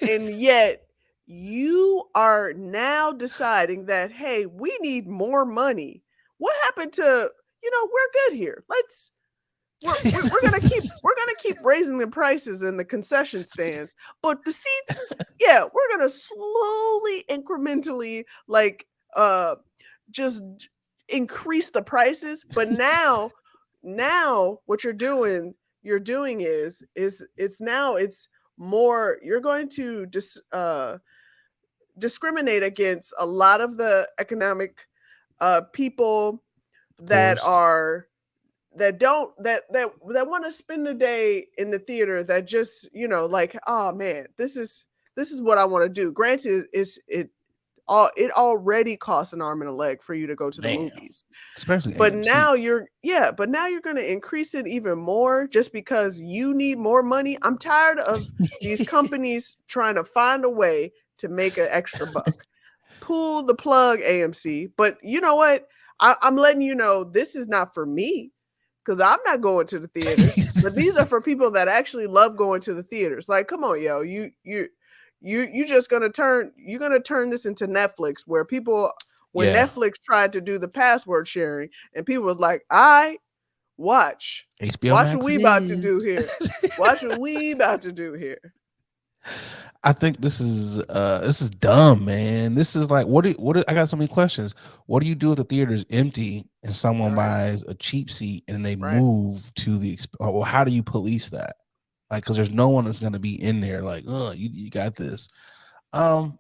And yet you are now deciding that, hey, we need more money. What happened to, we're good here. We're gonna keep raising the prices in the concession stands, but the seats, yeah, we're gonna slowly, incrementally, like just increase the prices. But now what you're doing is it's more, you're going to discriminate against a lot of the economic people Of that course. are that don't that want to spend a day in the theater, that just, like, oh man, this is what I want to do. Granted, it already costs an arm and a leg for you to go to the Man, movies. especially But AMC. now you're going to increase it even more just because you need more money. I'm tired of these companies trying to find a way to make an extra buck. Pull the plug, AMC. But you know what? I'm letting you know this is not for me, because I'm not going to the theaters. But these are for people that actually love going to the theaters. Like, come on, yo, you just gonna turn this into Netflix, where people, when Yeah, Netflix tried to do the password sharing, and people was like, I watch, HBO watch what Max we it about to do is. here. Watch what we about to do here. I think this is dumb, man. This is like I got so many questions. What do you do if the theater is empty and someone Right, buys a cheap seat and they right. move to or how do you police that? Like, because there's no one that's gonna be in there like, oh, you got this. Um,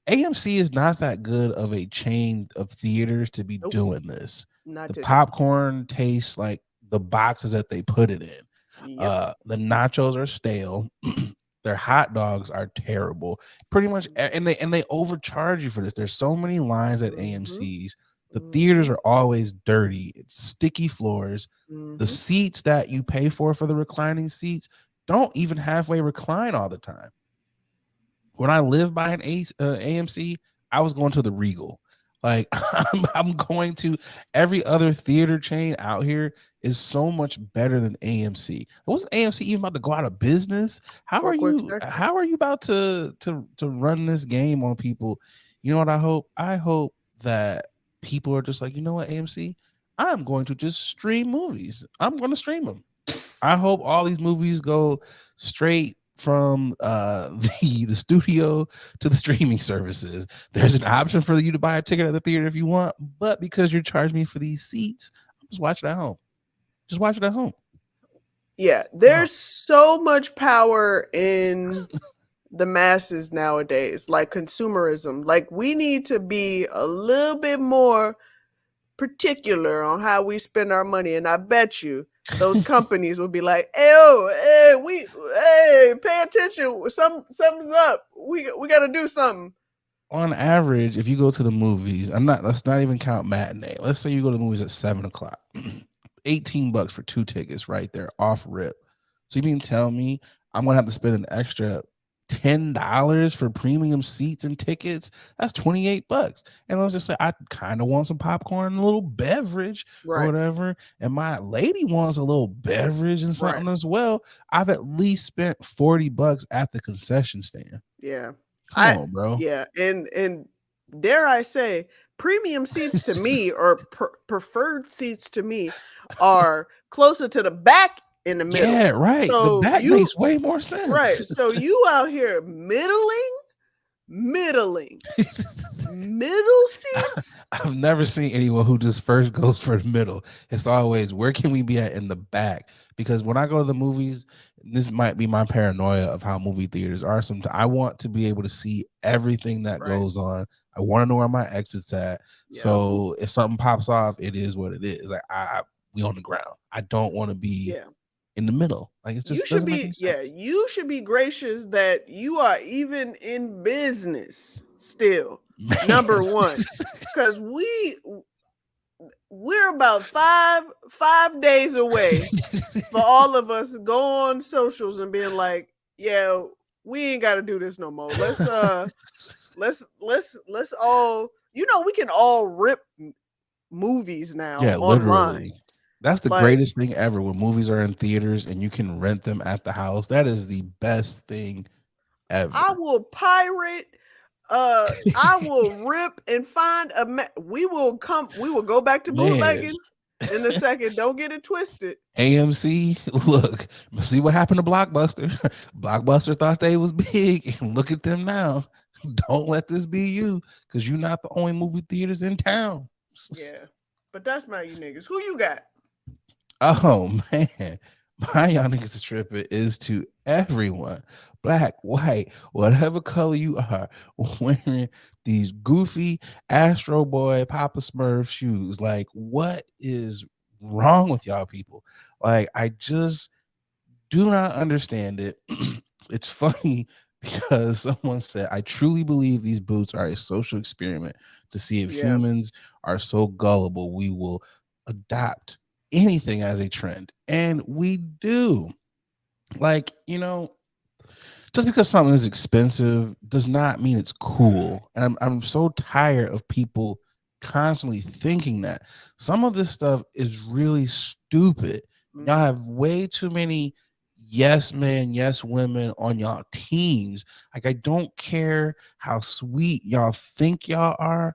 AMC is not that good of a chain of theaters to be Nope, doing this. not The today. popcorn tastes like the boxes that they put it in. Yep. The nachos are stale. Their hot dogs are terrible. Pretty much, and they overcharge you for this. There's so many lines at Mm-hmm. AMC's. The theaters Mm-hmm. are always dirty. It's sticky floors. The Mm-hmm. seats that you pay for the reclining seats don't even halfway recline all the time. When I lived by an AMC, I was going to the Regal. Like I'm going to every other theater chain out here is so much better than AMC. Wasn't AMC even about to go out of business? How For are a quick you? second. How are you about to run this game on people? You know what I hope? I hope that people are just like, you know what, AMC, I'm going to just stream movies. I'm going to stream them. I hope all these movies go straight from the studio to the streaming services. There's an option for you to buy a ticket at the theater if you want, but because you're charging me for these seats, I'm just watching at home. Just watch it at home. Yeah, there's so much power in the masses nowadays, like consumerism. Like we need to be a little bit more particular on how we spend our money, and I bet you those companies will be like, "Hey, oh, hey, pay attention. Something's up. We got to do something." On average, if you go to the movies, let's not even count matinee. Let's say you go to the movies at 7 o'clock, $18 for 2 tickets right there off rip. So you mean tell me I'm gonna have to spend an extra $10 for premium seats and tickets? That's $28. And let's just say I kind of want some popcorn and a little beverage or whatever, and my lady wants a little beverage and something as well. I've at least spent $40 at the concession stand. Yeah. Come on, bro. Yeah, and dare I say, premium seats to me or preferred seats to me are closer to the back in the middle. Yeah, right. So the back makes way more sense. Right. So you out here middling middle seats. I've never seen anyone who just first goes for the middle. It's always, where can we be at in the back? Because when I go to the movies, this might be my paranoia of how movie theaters are. Sometimes I want to be able to see everything that goes on. I want to know where my exit's at. Yeah. So if something pops off, it is what it is. Like we on the ground. I don't want to be in the middle. Like it's just doesn't make any sense. You should be gracious that you are even in business still. Man. Number one, because we're about five days away for all of us to go on socials and being like, yeah, we ain't got to do this no more. Let's all, we can all rip movies now online. Literally. That's the greatest thing ever when movies are in theaters and you can rent them at the house. That is the best thing ever. I will pirate. I will rip and find we will go back to bootlegging in a second. Don't get it twisted. AMC, look, see what happened to Blockbuster. Blockbuster thought they was big, and look at them now. Don't let this be you, because you're not the only movie theaters in town. Yeah, but that's my you niggas. Who you got? Oh man, my y'all niggas is tripping is to everyone, black, white, whatever color you are, wearing these goofy Astro Boy Papa Smurf shoes. Like, what is wrong with y'all people? Like, I just do not understand it. It's funny because someone said, I truly believe these boots are a social experiment to see if humans are so gullible we will adopt anything as a trend. And we do. Like, just because something is expensive does not mean it's cool. And I'm so tired of people constantly thinking that. Some of this stuff is really stupid. Y'all have way too many yes men, yes women on y'all teams. Like, I don't care how sweet y'all think y'all are.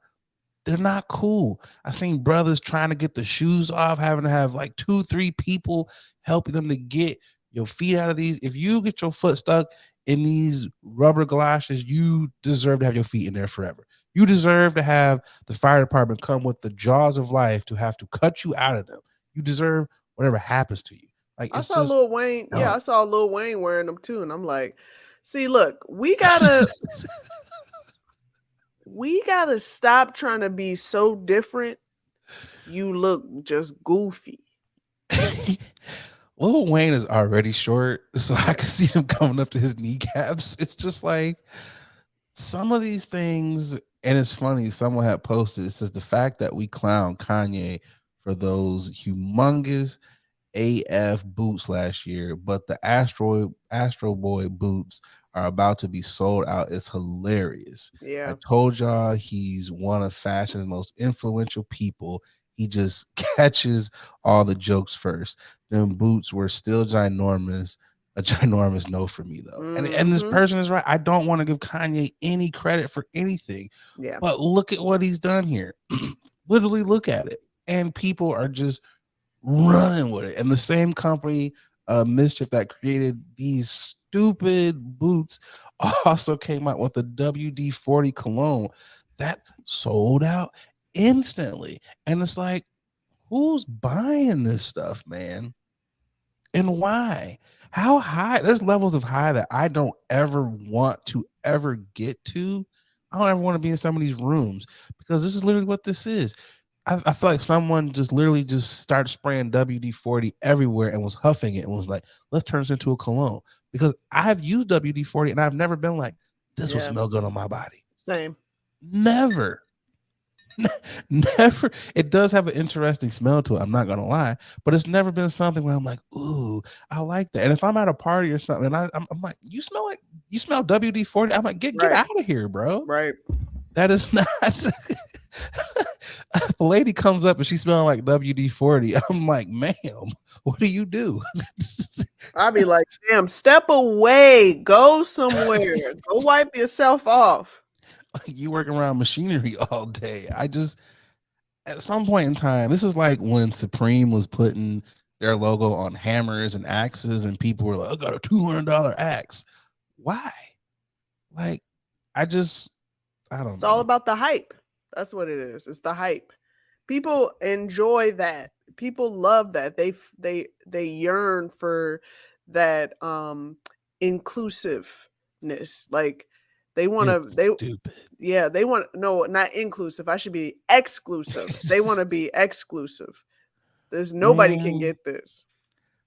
They're not cool. I seen brothers trying to get the shoes off, having to have like 2-3 people helping them to get your feet out of these. If you get your foot stuck in these rubber galoshes, you deserve to have your feet in there forever. You deserve to have the fire department come with the jaws of life to have to cut you out of them. You deserve whatever happens to you. Like, I saw Lil Wayne. Yeah, I saw Lil Wayne wearing them too, and I'm like, see, look, we gotta stop trying to be so different. You look just goofy. Lil Wayne is already short, so I can see him coming up to his kneecaps. It's just like some of these things, and it's funny, someone had posted, it says the fact that we clown Kanye for those humongous AF boots last year, but the Astro Boy boots are about to be sold out. It's hilarious. Yeah, I told y'all he's one of fashion's most influential people. He just catches all the jokes first. Them boots were still ginormous. A ginormous no for me though. And this person is right. I don't want to give Kanye any credit for anything. Yeah. But look at what he's done here. Literally look at it. And people are just running with it. And the same company mischief that created these stupid boots also came out with a WD-40 cologne that sold out instantly. And it's like, who's buying this stuff, man? And why? How high? There's levels of high that I don't ever want to ever get to. I don't ever want to be in some of these rooms because this is literally what this is. I feel like someone just literally just started spraying WD-40 everywhere and was huffing it and was like, let's turn this into a cologne. Because I've used WD-40 and I've never been like, this will Yeah, smell good on my body. same. Never. Never. It does have an interesting smell to it. I'm not gonna lie, but it's never been something where I'm like, ooh, I like that. And if I'm at a party or something, and I'm like, you smell WD-40. I'm like, get Right, out of here, bro. right. That is not. If a lady comes up and she's smelling like WD-40, I'm like, ma'am, what do you do? I'd be like, damn, step away, go somewhere, go wipe yourself off. Like you work around machinery all day. I just at some point in time, this is like when Supreme was putting their logo on hammers and axes, and people were like, I got a $200 axe. Why? Like, I don't It's all know. about the hype. That's what it is. It's the hype. People enjoy that. People love that. They yearn for that inclusiveness. Like they want to It's they stupid. yeah, they want no, not inclusive. I should be exclusive. They want to be exclusive. There's nobody can Man, get this.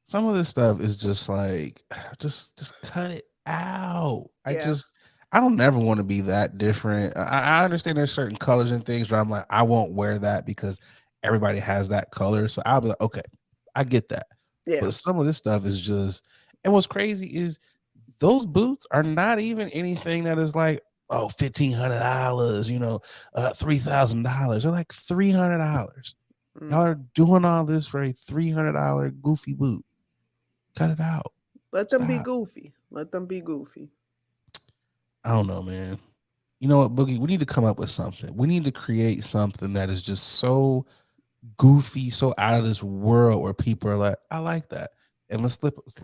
some of this stuff is just like, just cut it out. Yeah. I don't ever want to be that different. I understand there's certain colors and things where I'm like, I won't wear that because everybody has that color. So I'll be like, okay, I get that. Yeah. But some of this stuff is just, and what's crazy is those boots are not even anything that is like, oh, $1,500, $3,000. They're like $300. Y'all Mm. are doing all this for a $300 goofy boot. Cut it out. Let them be Stop. goofy. Let them be goofy. I don't know, man. You know what, Boogie? We need to come up with something. We need to create something that is just so goofy, so out of this world where people are like, I like that. And let's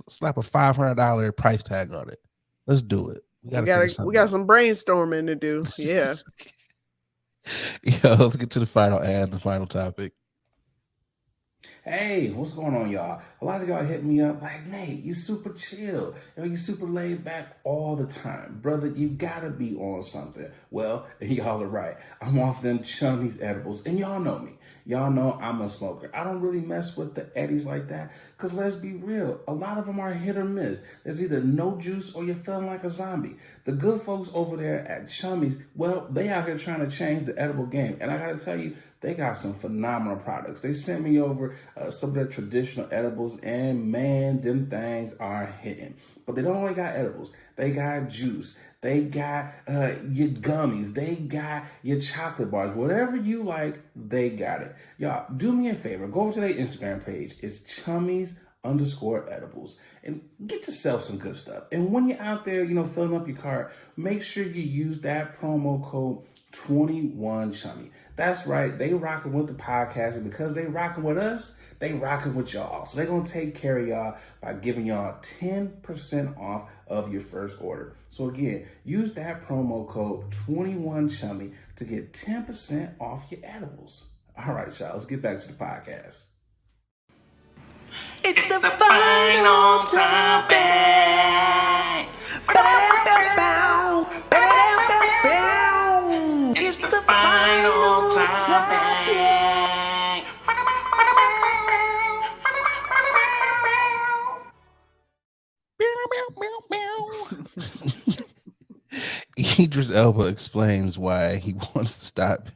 slap a $500 price tag on it. Let's do it. We got to figure We something got out. some brainstorming to do. Yeah. Yo, let's get to the final ad, the final topic. Hey, what's going on, y'all? A lot of y'all hit me up like, Nate, you super chill. You super laid back all the time. Brother, you gotta be on something. Well, y'all are right. I'm off them chummies edibles, and y'all know me. Y'all know I'm a smoker. I don't really mess with the eddies like that, because let's be real, a lot of them are hit or miss. There's either no juice or you're feeling like a zombie. The good folks over there at Chummies, well, they out here trying to change the edible game. And I gotta tell you, they got some phenomenal products. They sent me over some of their traditional edibles, and man, them things are hitting. But they don't only got edibles. They got juice. They got your gummies. They got your chocolate bars. Whatever you like, they got it. Y'all, do me a favor. Go over to their Instagram page. It's Chummies_edibles. And get yourself some good stuff. And when you're out there, filling up your cart, make sure you use that promo code 21Chummy. That's right. They rocking with the podcast, and because they rocking with us, they rocking with y'all. So they're going to take care of y'all by giving y'all 10% off of your first order. So again, use that promo code 21Chummy to get 10% off your edibles. All right, y'all, let's get back to the podcast. It's the final topic. It's the final topic. Idris Elba explains why he stopped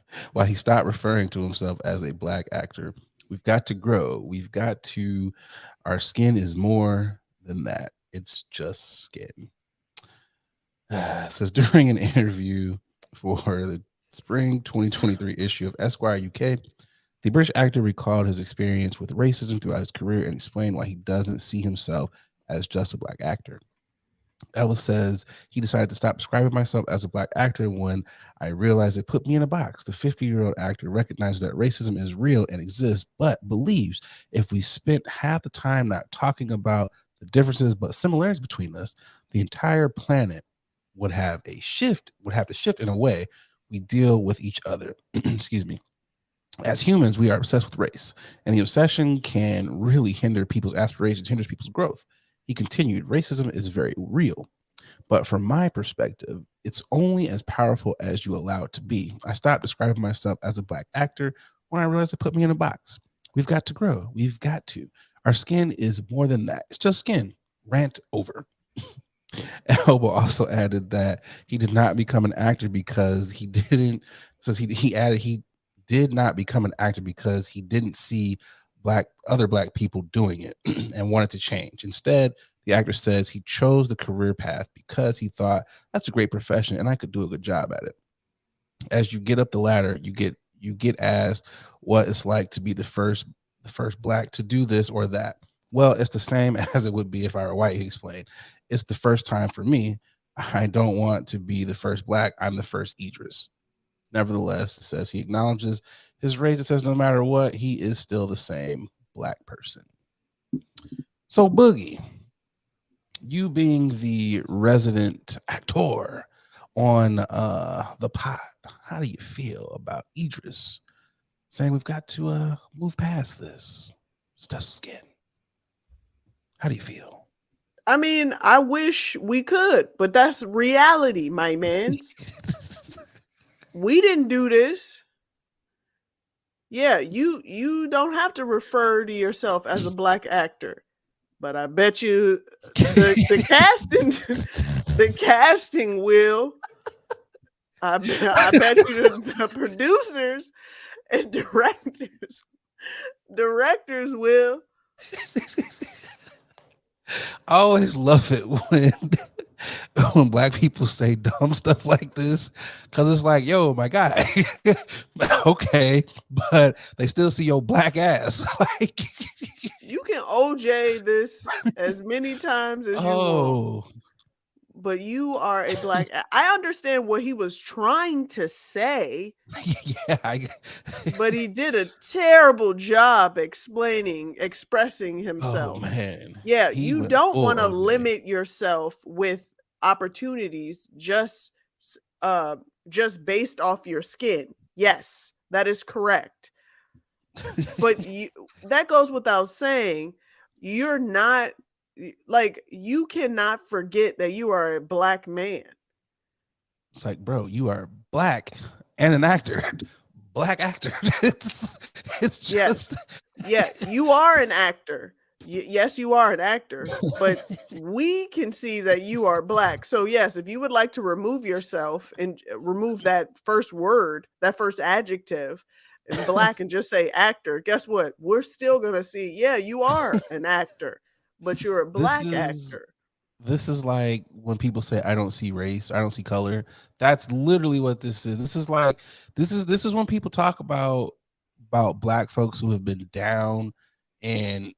referring to himself as a black actor. We've got to grow. Our skin is more than that. It's just skin. Says during an interview for the spring 2023 issue of Esquire UK, the British actor recalled his experience with racism throughout his career and explained why he doesn't see himself as just a black actor. Ellis says he decided to stop describing myself as a black actor when I realized it put me in a box. The 50-year-old actor recognizes that racism is real and exists, but believes if we spent half the time not talking about the differences but similarities between us, the entire planet would have to shift in a way we deal with each other. Excuse me. As humans, we are obsessed with race, and the obsession can really hinder people's aspirations, hinders people's growth. He continued, racism is very real, but from my perspective, it's only as powerful as you allow it to be. I stopped describing myself as a black actor when I realized it put me in a box. We've got to grow. We've got to. Our skin is more than that. It's just skin. Rant over. Elba also added that he did not become an actor because he didn't. So he added he did not become an actor because he didn't see other black people doing it and wanted to change. Instead, the actor says he chose the career path because he thought that's a great profession and I could do a good job at it. As you get up the ladder, you get asked what it's like to be the first black to do this or that. Well, it's the same as it would be if I were white, he explained. It's the first time for me. I don't want to be the first black. I'm the first Idris. Nevertheless, it says he acknowledges his race. It says no matter what, he is still the same black person. So, Boogie, you being the resident actor on the pod, how do you feel about Idris saying we've got to move past this? It's just skin. How do you feel? I mean, I wish we could, but that's reality, my mans. We didn't do this. Yeah, you don't have to refer to yourself as a black actor, but I bet you the casting will. I bet you the producers and directors will. I always love it when black people say dumb stuff like this, because it's like, yo, my guy, okay, but they still see your black ass. Like, you can OJ this as many times as you want, but you are a black. I understand what he was trying to say. Yeah, but he did a terrible job expressing himself. Oh man. Yeah, He you went don't full want to OJ. limit yourself with opportunities just based off your skin. Yes, that is correct. But that goes without saying. You're not like, you cannot forget that you are a black man. It's like, bro, you are black and an actor. Black actor. It's just yeah, you are an actor. Yes, you are an actor, but we can see that you are black. So yes, if you would like to remove yourself and remove that first word, that first adjective, and black, and just say actor, guess what? We're still gonna see, yeah, you are an actor, but you're a black actor. This is like when people say I don't see race, I don't see color. That's literally what this is. This is like this is when people talk about black folks who have been down, and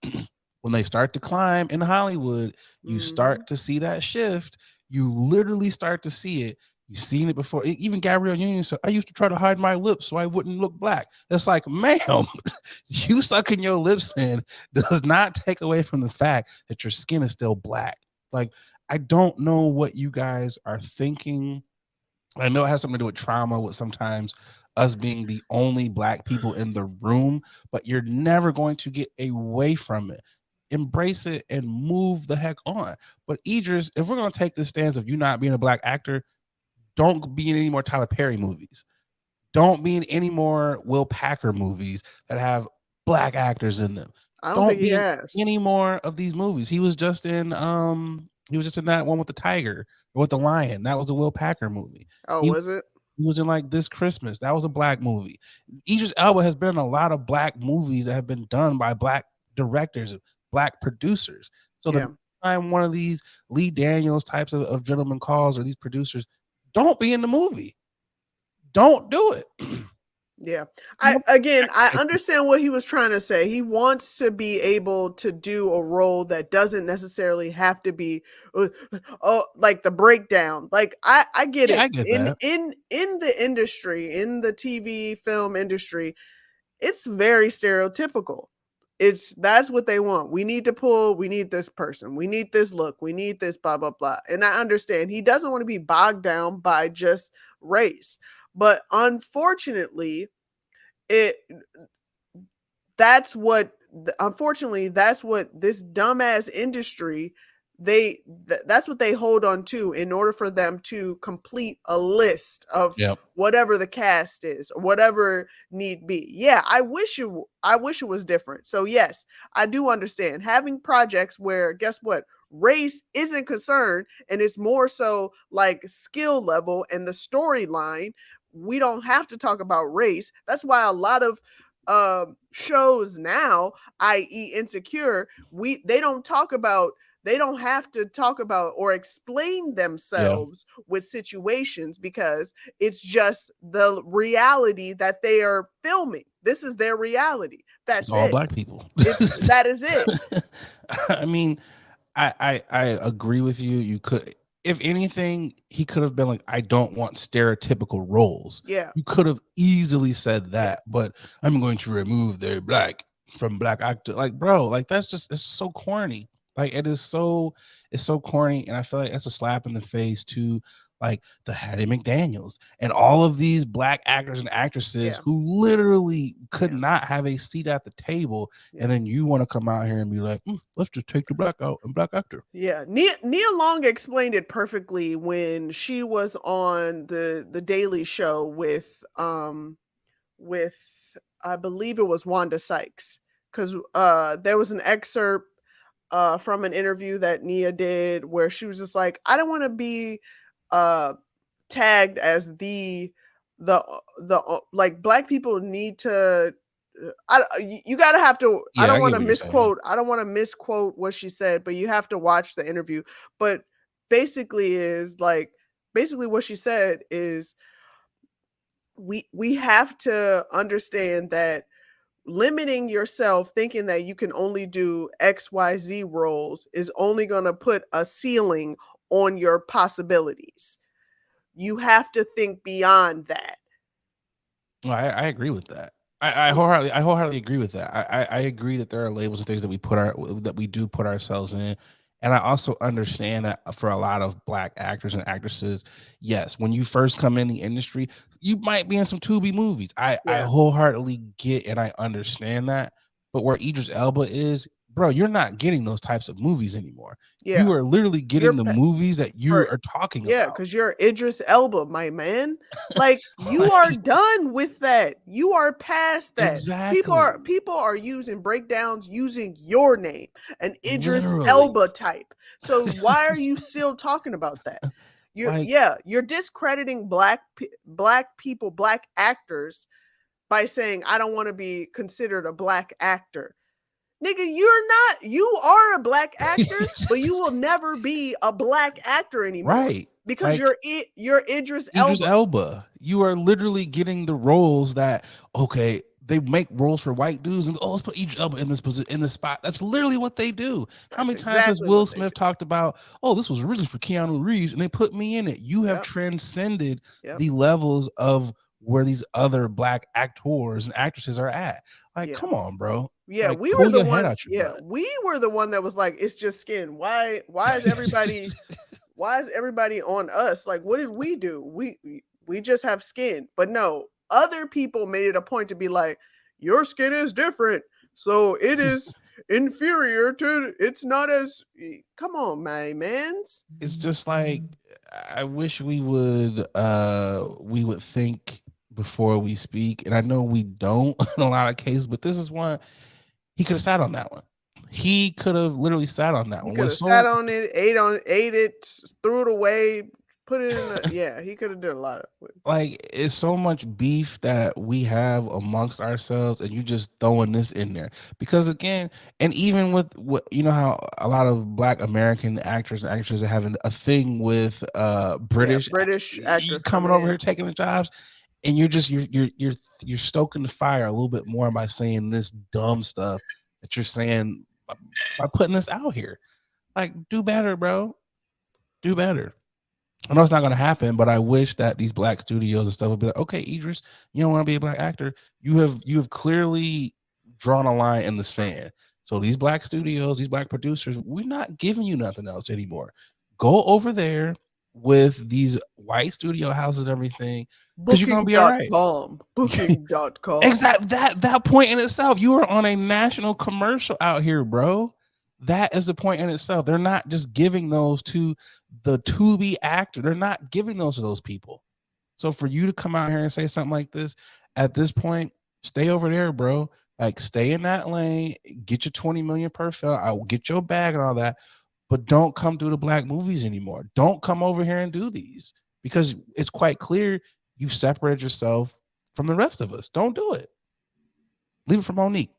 when they start to climb in Hollywood, you start to see that shift. You literally start to see it. You've seen it before. Even Gabrielle Union said, I used to try to hide my lips so I wouldn't look black. It's like, ma'am, you sucking your lips in does not take away from the fact that your skin is still black. Like, I don't know what you guys are thinking. I know it has something to do with trauma, with sometimes us being the only black people in the room, but you're never going to get away from it. Embrace it and move the heck on. But Idris, if we're going to take this stance of you not being a black actor, don't be in any more Tyler Perry movies. Don't be in any more Will Packer movies that have black actors in them. I don't think he has any more of these movies. He was just in that one with the tiger or with the lion. That was a Will Packer movie. Oh, was it? He was in like This Christmas. That was a black movie. Idris Elba has been in a lot of black movies that have been done by black directors, black producers. So the time one of these Lee Daniels types of gentleman calls, or these producers, don't be in the movie. Don't do it. Yeah. I understand what he was trying to say. He wants to be able to do a role that doesn't necessarily have to be like the breakdown. Like I get it. I get that. In the industry, in the TV film industry, it's very stereotypical. That's what they want. We need this person. We need this look. We need this blah blah blah. And I understand he doesn't want to be bogged down by just race. But unfortunately, it that's what unfortunately that's what this dumbass industry that's what they hold on to in order for them to complete a list of Yep. whatever the cast is or whatever need be. Yeah, I wish it was different. So yes, I do understand having projects where guess what? Race isn't concerned and it's more so like skill level and the storyline. We don't have to talk about race. That's why a lot of shows now, i.e. Insecure, they don't have to talk about or explain themselves with situations because it's just the reality that they are filming. This is their reality. That's It's all it. black people. That is it. I mean, I agree with you. You could, if anything, he could have been like, I don't want stereotypical roles. Yeah. You could have easily said that, but I'm going to remove their black from black actor. Like, bro, like it's so corny. Like it's so corny, and I feel like that's a slap in the face to like the Hattie McDaniels and all of these black actors and actresses who literally could not have a seat at the table, and then you want to come out here and be like, let's just take the black out and black actor. Yeah, Nia Long explained it perfectly when she was on the Daily Show with I believe it was Wanda Sykes, because there was an excerpt from an interview that Nia did where she was just like, I don't want to be tagged as the like black people need to you gotta have to I don't want to misquote what she said, but you have to watch the interview. But basically what she said is we have to understand that limiting yourself thinking that you can only do XYZ roles is only going to put a ceiling on your possibilities. You have to think beyond that. Well, I agree with that. I wholeheartedly agree with that. I agree that there are labels and things that we do put ourselves in. And I also understand that for a lot of black actors and actresses, yes, when you first come in the industry, you might be in some Tubi movies. I wholeheartedly get and I understand that. But where Idris Elba is, bro, you're not getting those types of movies anymore. Yeah. You are literally getting the movies that you are talking about. Yeah, because you're Idris Elba, my man. Like you are done with that. You are past that. Exactly. People are using breakdowns using your name, an Idris Elba type. So why are you still talking about that? You're discrediting black people, black actors by saying I don't want to be considered a black actor. Nigga, you are a black actor, but you will never be a black actor anymore. Right. Because like, you're Idris Elba. Idris Elba. You are literally getting the roles that, okay, they make roles for white dudes and let's put Idris Elba in this position, in this spot. That's literally what they do. How many times has Will Smith talked about, this was originally for Keanu Reeves and they put me in it? You have transcended the levels of where these other black actors and actresses are at. Like, come on, bro. Yeah, like, we were the one. Yeah, we were the one that was like, it's just skin. Why is everybody on us? Like, what did we do? We just have skin. But no, other people made it a point to be like, your skin is different, so it is inferior to. It's not as. Come on, my mans. It's just like I wish we would think before we speak, and I know we don't in a lot of cases, but this is one. He could have sat on that one. He could have literally sat on that one. He could have sat on it, ate it, threw it away, put it in. He could have done a lot of it. Like, it's so much beef that we have amongst ourselves, and you just throwing this in there because again, and even with what how a lot of Black American actors and actresses are having a thing with British actors coming over here taking the jobs. And you're stoking the fire a little bit more by saying this dumb stuff that you're saying by putting this out here. Like, do better, bro. Do better. I know it's not going to happen, but I wish that these black studios and stuff would be like, okay, Idris, you don't want to be a black actor. You have clearly drawn a line in the sand. So these black studios, these black producers, we're not giving you nothing else anymore. Go over there with these white studio houses and everything, because you're gonna be all right. Booking.com. Exactly. That point in itself, you are on a national commercial out here, bro. That is the point in itself. They're not just giving those to the to-be actor. They're not giving those to those people. So for you to come out here and say something like this, at this point, stay over there, bro. Like, stay in that lane, get your 20 million per film, I'll get your bag and all that, but don't come do the black movies anymore. Don't come over here and do these, because it's quite clear you've separated yourself from the rest of us. Don't do it. Leave it for Monique.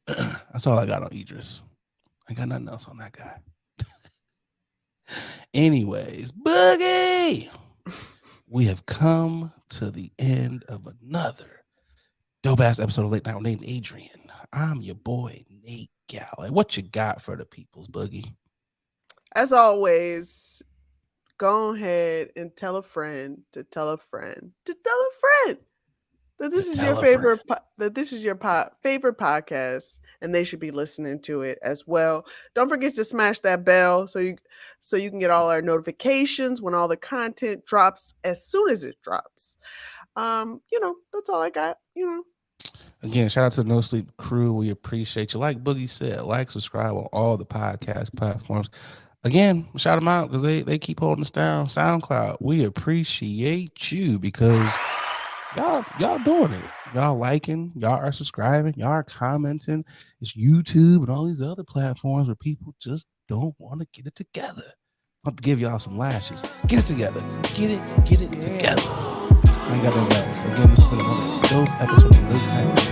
That's all I got on Idris. I got nothing else on that guy. Anyways, Boogie, we have come to the end of another dope ass episode of Late Night with Nate and Adrian. I'm your boy Nate Galley. What you got for the people's, Boogie? As always, go ahead and tell a friend to tell a friend to tell a friend that this is your favorite favorite podcast, and they should be listening to it as well. Don't forget to smash that bell so you can get all our notifications when all the content drops as soon as it drops. That's all I got. Again, shout out to the No Sleep crew. We appreciate you. Like Boogie said, like, subscribe on all the podcast platforms. Again, shout them out because they keep holding us down. SoundCloud, we appreciate you because y'all doing it. Y'all liking, y'all are subscribing, y'all are commenting. It's YouTube and all these other platforms where people just don't want to get it together. I have to give y'all some lashes. Get it together. Get it together. I ain't got no else. Again, this has been another dope episode of Late Night with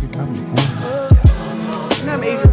Nate. I'm your boy, Mike Galley. And I'm Adrian